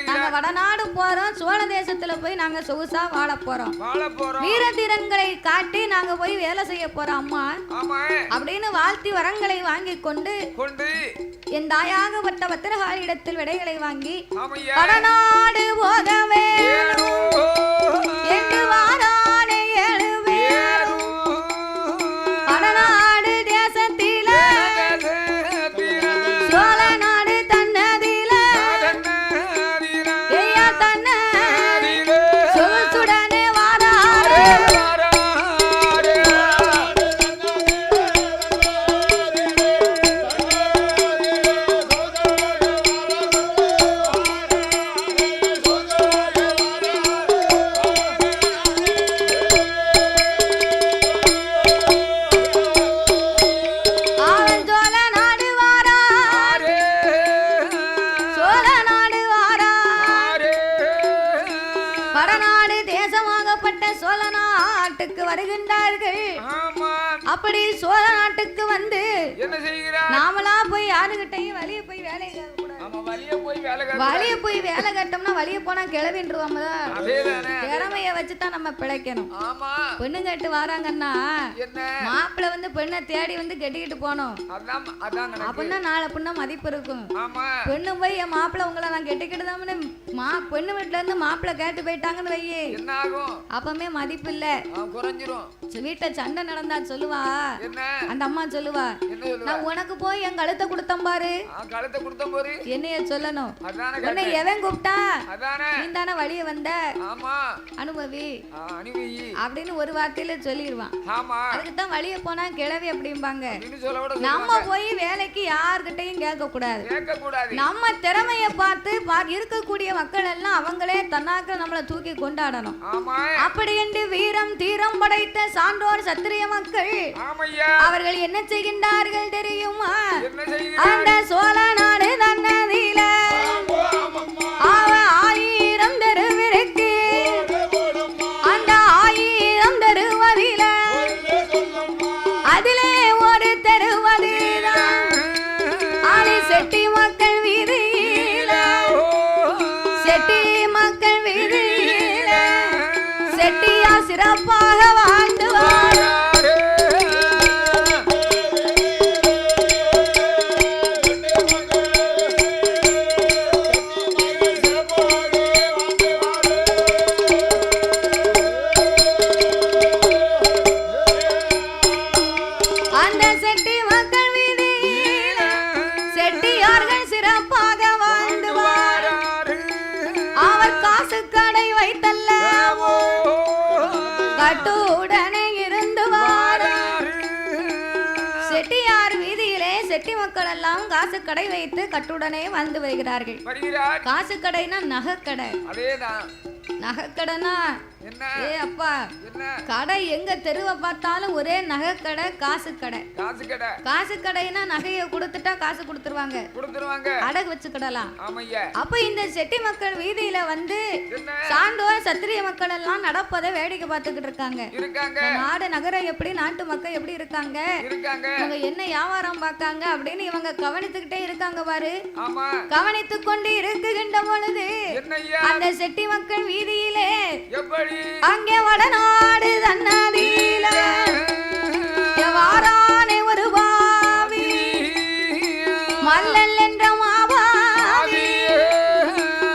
நாங்க வடநாடு போறோம், சோழ தேசத்துல போய் நாங்க சொகுசா வாழ போறோம், வீரதீரன்களை காட்டி நாங்க போய் வேலை செய்ய போறோம் அம்மா அப்படின்னு வாழ்த்தி வரங்களை வாங்கி கொண்டு என் தாயாகப்பட்ட பத்திரகாளி இடத்தில் விடைகளை வாங்கி வடநாடு போகவே என்று வாரானே எழுவே வடநாடு தேசத்தில சோழ நாடு தன்னதில ஐயா தன்ன சொகுசுடனே வாராரே வருகின்றார்கள். அப்படி சோழ நாட்டுக்கு வந்து நாமளா போய் யாருகிட்டையும் வழிய போய் வேலை போய் வேலை கட்டோம்னா வழிய போனா கிளவின்றுவாம திறமைய வச்சுதான் நம்ம பிழைக்கணும். பெண்ணு கேட்டு வராங்கன்னா மாப்பிள்ள வந்து பெண்ணை தேடி வந்து கெட்டிக்கிட்டு போனோம் அப்படின்னா நாளை பின்ன மதிப்பு இருக்கும். பெண்ணு போய் என் மாப்பிள்ள உங்களை நான் கெட்டிக்கிட்டுதான் பெண்ணு வீட்டுல இருந்து மாப்பிள்ள கேட்டு போயிட்டாங்கன்னு வையே அப்பமே மதிப்பு இல்ல, வீட்டை சண்டை நடந்தா சொல்லுவா அந்த அம்மா சொல்லுவா நான் உனக்கு போய் என் கழுத்தை கொடுத்தேன் பாரு என்னைய சொல்லணும், உன்னை எவன் கூப்பிட்டா நீ தானே வழிய வந்த அனுபவி அப்படின்னு ஒரு வார்த்தையில சொல்லிடுவான். அதுக்குதான் வழிய போனா கிளவி அப்படிம்பாங்க. நம்ம போய் வேலைக்கு யாருகிட்டையும் கேட்க கூடாது, நம்ம திறமைய பார்த்து இருக்கக்கூடிய மக்கள் எல்லாம் அவங்களே தன்னாக்க நம்மளை தூக்கி கொண்டாடணும். அப்படி என்று வீரம் தீரம் படைத்த சான்றோர் சத்திரிய மக்கள் அவர்கள் என்ன செய்கின்றார்கள் தெரியுமா? அந்த சோழ நாடு தன்னதில அவ 1000 தெருவிற்கு அந்த 1000 தெருவதில அதிலே ஒரு தெருவதிதான் ஆளி செட்டி மக்கள் வீதியில செட்டி மக்கள் வீதியில செட்டியா சிறப்பாக வாழ்ந்துவார். செட்டி மக்கள் எல்லாம் காசு கடை வைத்து கட்டுடனே வாழ்ந்து வருகிறார்கள். காசு கடைனா நகைக்கடை. அதேதான் நகைக்கடைனா ஏ அப்பா கடை எங்க தெருவை பார்த்தாலும் ஒரே நகைக்கடை காசு கடை. காசு கடைனா நகையை கொடுத்துட்டா காசு கொடுத்துருவாங்க, அடகு வச்சுக்கிடலாம். அப்ப இந்த செட்டி மக்கள் வீதியில வந்து சான்றோர் சத்திரிய மக்கள் எல்லாம் நடப்பதை வேடிக்கை பார்த்துக்கிட்டு இருக்காங்க. நாடு நகரம் எப்படி நாட்டு மக்கள் எப்படி இருக்காங்க, இவங்க என்ன வியாபாரம் பார்க்காங்க அப்படின்னு இவங்க கவனித்துக்கிட்டே இருக்காங்க பாரு. கவனித்து கொண்டு இருக்குகின்ற பொழுது அந்த செட்டி மக்கள் வீதியிலே அங்கே வடநாடு தன்னதில வாரானே ஒரு பாவி மல்லல் என்ற மாபாவி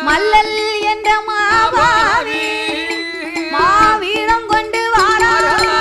மல்லல் என்ற மாபாவி மாவீரம் கொண்டு வாரானே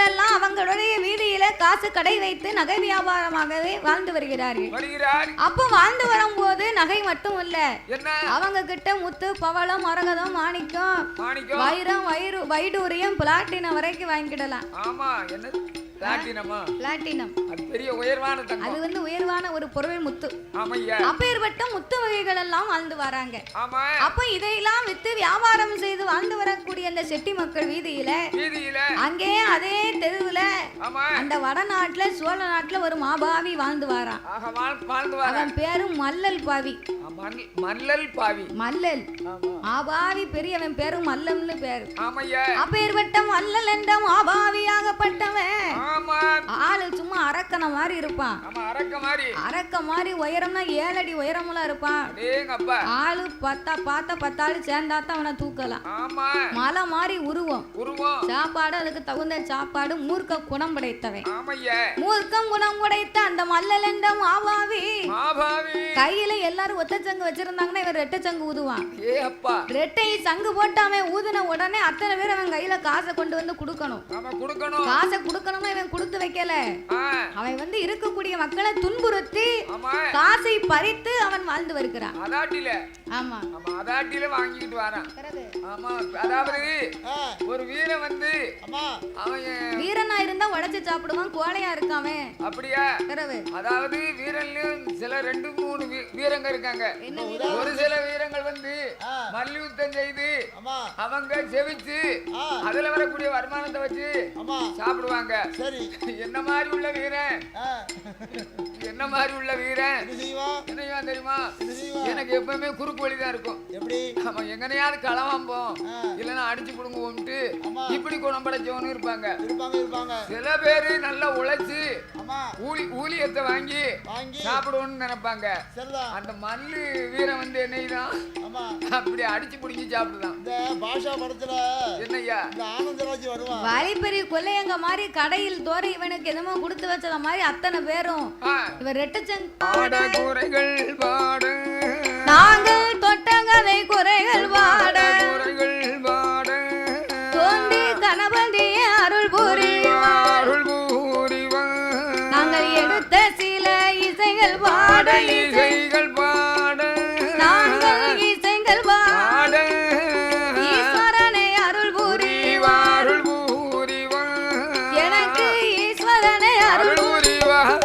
எல்லாம் அவங்களுடைய வீதியில காசு கடை வைத்து நகை வியாபாரமாகவே வாழ்ந்து வருகிறார்கள். அப்போ வாழ்ந்து வரும்போது நகை மட்டும் இல்ல, அவங்க கிட்ட முத்து பவளம் மரகதம் மாணிக்கம் வைரம் வைடூரியம் பிளாட்டினம் வரைக்கும் வாங்கிடலாம். பிளாட்டினம் அது பெரிய உயர்வான தங்கம், அது வந்து உயர்வான ஒரு பொருள் முத்து. அப்பேற்பட்ட முத்து வகைகள் எல்லாம் வாழ்ந்து வராங்க. அப்ப இதையெல்லாம் வித்து வியாபாரம் செய்து வாழ்ந்து வரக்கூடிய அந்த செட்டி மக்கள் வீதியில அங்கே அதே தெருவுல அந்த வடநாட்டுல சோழ நாட்டுல ஒரு மாபாவி வாழ்ந்து வாரான். அவன் பேரு மல்லல் பாவி. மல்லல் மாபாவி பெரியவன் பேரு மல்லம்னு பேரு. அப்பேற்பட்ட மல்லல் என்ற மாபாவியாகப்பட்டவன் ஆளு சும்மா அரக்கன மாதிரி இருப்பான். அரக்க மாதிரி உயரம்னா 7 அடி உயரமெல்லாம் இருப்பான். ஆளு பார்த்த 10 ஆளு சேர்ந்தாத்தான் அவனை தூக்கலாம். மலை மாதிரி உருவம். சாப்பாடு அதுக்கு தகுந்த சாப்பாடு. மூர்க்க குணம் படைத்தவன். மூர்க்கம் குணம் படைத்த அந்த மல்லல் என்ற மாபாவி கையில எல்லாரும் ஒத்த சங்கு வச்சிருந்தாங்கன்னா இவன் ரெட்டை சங்கு ஊதுவான். ரெட்டை சங்கு போட்டு அவன் ஊதுன உடனே அத்தனை பேர் அவன் கையில காசை கொண்டு வந்து கொடுக்கணும். காசை கொடுக்கணுமா இவன் கொடுத்து வைக்கல. அவன் வந்து இருக்கக்கூடிய மக்களை துன்புறுத்தி காசை பறித்து அவன் வாழ்ந்து வருகிறான். ஆமா அதாட்டில வாங்கிட்டு வரான். ஆமா அதாவது ஒரு வீரன் வந்து வீரனா இருந்தா உடைச்சு சாப்பிடுவான். கோழையா இருக்காமே அப்படியா? அதாவது வீரன்லயும் சில 2-3 வீரங்க இருக்காங்க. ஒரு சில வீரங்கள் வந்து மல்யுத்தம் செய்து அவங்க செவிச்சு அதுல வரக்கூடிய வருமானத்தை வச்சு சாப்பிடுவாங்க. என்ன மாதிரி உள்ள வீரன் என்ன தெரியுமா? எனக்கு எப்பவுமே குறுக்கு வழிதான் இருக்கும். எங்கனையாவது களவாம்போம் இல்லன்னா அடிச்சு கொடுங்கோம்ட்டு இப்படி குணம் படைச்சவனு இருப்பாங்க. சில பேரு நல்லா உழைச்சு ஊழியத்தை வாங்கி சாப்பிடுவோம்னு நினைப்பாங்க. அந்த மல்லு வீரன் வந்து என்னைதான் அப்படி அடிச்சு பிடிச்சி சாப்பிடலாம். என்னையா வாலிபெரிய கொள்ளையங்க மாதிரி கடையில் தோற இவனுக்கு என்னமோ கொடுத்து வச்சத மாதிரி அத்தனை பேரும் இவர் ரெட்டச்சங் நாங்கள் தொட்டங்கதை குறைகள் வாட தோண்டி கணபதிய அருள் புரிவார். நாங்கள் எடுத்த சில இசைகள் பாட நாங்கள் இசைகள் பாட ஈஸ்வரனை அருள் புரிவார். எனக்கு ஈஸ்வரனை அருள் புரிவார்.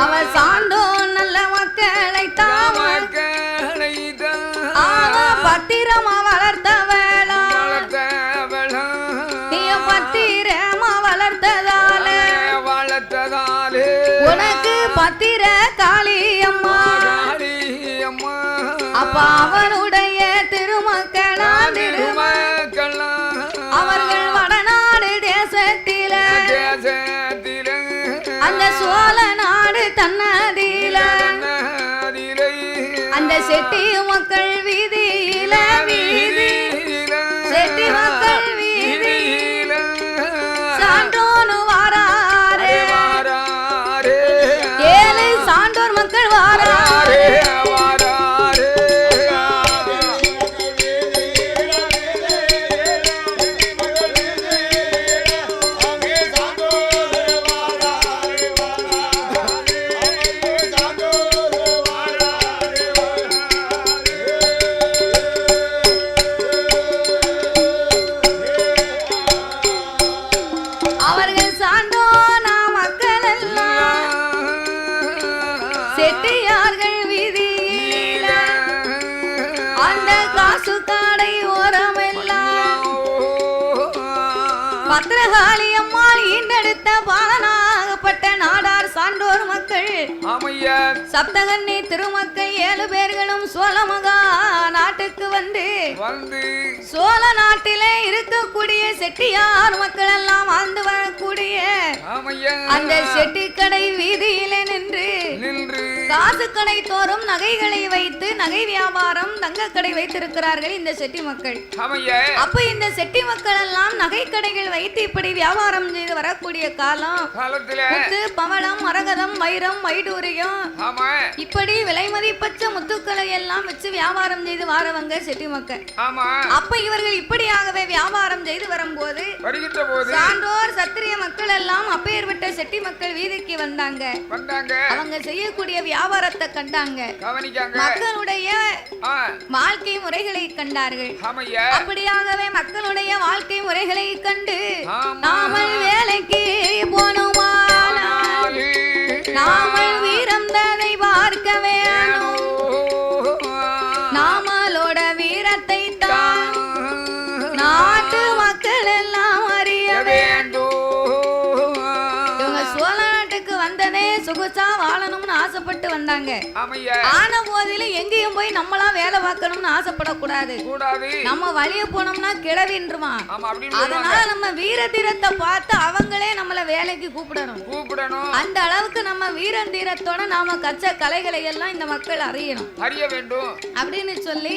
அவ சாண்டோ நல்ல மக்களை அவ பத்திரமா வளர்த்தவளா நீ பத்திரமா வளர்த்ததாலே உனக்கு பத்திர காளியம்மா. அப்ப அவனுடைய திருமக்களா அவர்கள் வடநாடு தேசத்தில அந்த சோழ நாடு தன்னதில அந்த செட்டி மக்கள் வீதியில செட்டி மக்கள் வீதியில சான்றோனு வாராரே 7 சான்றோர் மக்கள் வாராரே. பத்திரகாளி அம்மாள் ஈண்டெடுத்த பாலனாகப்பட்ட நாடார் சான்றோர் மக்கள் ஆமையா சப்தகன்னி திருமக்கள் 7 பேர்களும் சோழ மகா நாட்டுக்கு வந்து சோழ நாட்டிலே இருக்கக்கூடிய செட்டியார் மக்கள் எல்லாம் வாழ்ந்து வரக்கூடிய அந்த செட்டிக்கடை வீதியிலே நின்று காசு கடை தோறும் நகைகளை வைத்து நகை வியாபாரம் தங்க கடை வைத்திருக்கிறார்கள் இந்த செட்டி மக்கள். அப்ப இந்த செட்டி மக்கள் எல்லாம் நகை கடைகள் வைத்து இப்படி வியாபாரம் செய்து வரக்கூடிய காலத்துல முத்து பவளம் மரகதம் வைரம் வைடூரியம் இப்படி விலை மதிப்பற்ற முத்துக்களை எல்லாம் வச்சு வியாபாரம் செய்து வாரவங்க செட்டி மக்கள். அப்ப இவர்கள் இப்படியாகவே வியாபாரம் செய்து வரும்போது சான்றோர் சத்திரிய மக்கள் எல்லாம் அப்பேற்பட்ட செட்டி மக்கள் வீதிக்கு வந்தாங்க. அவங்க செய்யக்கூடிய வியாபாரத்தை கண்டாங்க, மக்களுடைய வாழ்க்கை முறைகளை கண்டார்கள். அப்படியாகவே மக்களுடைய வாழ்க்கை முறைகளை கண்டு நாமல் வேலைக்கு போனுமானால் நாமல் வீரம் ததை பார்க்க வேணும், நாமளோட வீரத்தை தான் நாட்டு மக்கள் எல்லாம் அறிய வேண்டும். இவங்க சோழ நாட்டுக்கு வந்ததே சொகுசா வாழணும்னு ஆசைப்பட்டு வந்தாங்க. ஆன போதிலும் எங்கேயும் போய் நம்மளா வேலை பார்க்கணும்னு ஆசைப்படக்கூடாது. நம்ம வழிய போனோம்னா கிளவின்றுமா. அதனால நம்ம வீரதீரத்தை பார்த்து அவங்களே நம்மள வேலைக்கு கூப்பிடணும். அந்த அளவுக்கு நம்ம வீரதீரத்தோட நாம கற்ற கலைகளை எல்லாம் இந்த மக்கள் அறிய வேண்டும் அப்படின்னு சொல்லி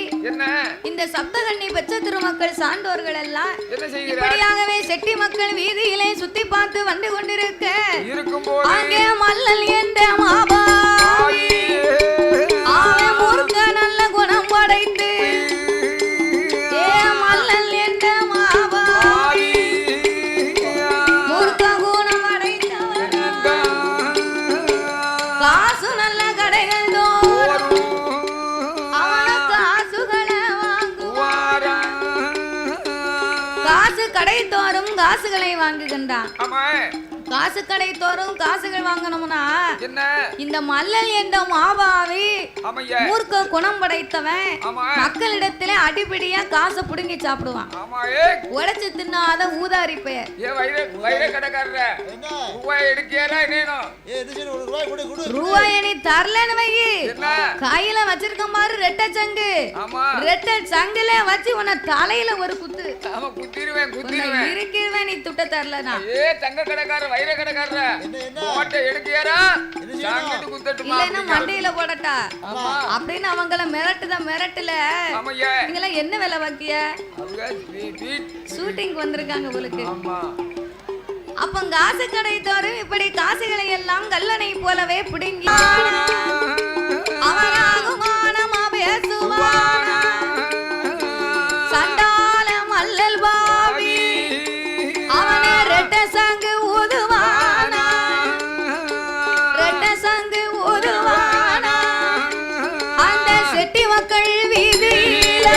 இந்த சப்தகன்னி பெற்ற திருமக்கள் சான்றோர்கள் எல்லாம் இப்படியாகவே செட்டி மக்கள் வீதியிலே சுத்தி பார்த்து வந்து கொண்டிருக்க அங்கே மல்லல் என்ற மாபாவி அவன் முருக நல்ல குணம் படைத்து மல்லல் என்ற மாபாவி முருக குணம் படைத்தவன் காசு நல்ல கடைகள் தோறும் அவன காசுகளை வாங்குவார். காசு கடை தோறும் காசுகளை வாங்குகின்றான். காசு கடை தோறும் காசுகள் வாங்கணும்னா இந்த மல்லல் என்ற மாபாவி மூர்க்க குணம் படைத்தவன் மக்களிடத்திலே அடிப்படியா காசை புடுங்கி சாப்பிடுவான். உடைச்சு தின்னாத ஊதாரி பெயர். ரூபாய் நீ தரலன்னு வை, கையில வச்சிருக்க மாதிரி ரெட்டை சங்கு, ரெட்டை சங்குல வச்சு உன்னை தலையில ஒரு குத்து இருக்கிறவன். நீ துட்ட தரலனா மண்டையில போடட்டா அப்படின்னு அவங்கள மிரட்டுல என்ன வேலை வாக்கிய ஷூட்டிங் வந்திருக்காங்க உங்களுக்கு. அப்ப காசு கடை தோறும் இப்படி காசுகளை எல்லாம் கல்லணை போலவே பிடுங்கி அவராகுமானமா பேசுவான். சண்டால மல்லல் பாவி அவனே ரெட்ட சங்கு ஊதுவானா, ரெட்ட சங்கு ஊதுவானா அந்த செட்டி மக்கள் வீதியில.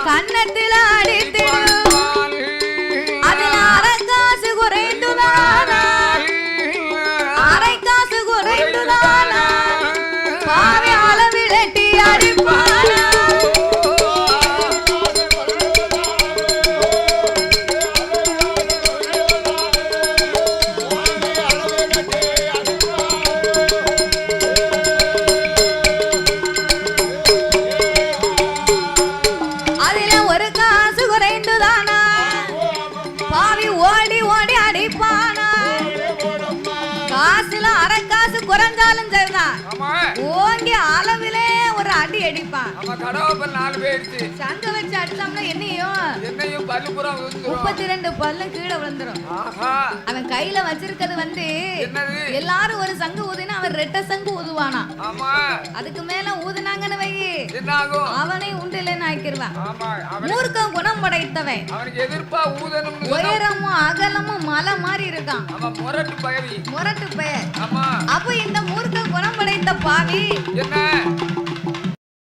கண்ணத்தில் அடித்திடும் அதில் அரை காசு குறைந்துதானா, அரை காசு குறைந்துதானா பாவி அளவிலட்டி அடிப்பானா. குறைஞ்சாலும் சரிதான், ஓங்கி அளவிலே ஒரு அடி அடிப்பான். சங்க வச்சு அடிச்சோம்னா ஊதுனாங்க என்னையும் பல்லுபுறம் 32 பல்லு கீழே விழுந்துரும். அவன் கையில வச்சிருக்கிறது வந்து என்னது? எல்லாரும் ஒரு சங்கு ஊதுனா அவன் 2 சங்கு ஊதுவானா. ஆமா. அதுக்கு மேல ஊதுனாங்கன்னு வை என்ன ஆகும்? அவனை உண்டிலன்னு ஆக்கிடுவான். ஆமா. மூர்க்கம் குணம் படைத்தவன். அவனுக்கு எதிர்ப்பா ஊதணும்னு உயரமும் அகலமும் மலை மாதிரி இருக்கான். அவன் முரட்டு பயவி. முரட்டு பெயர். ஆமா. அப்ப இந்த மூர்க்க குணம் படைத்த பாவி என்ன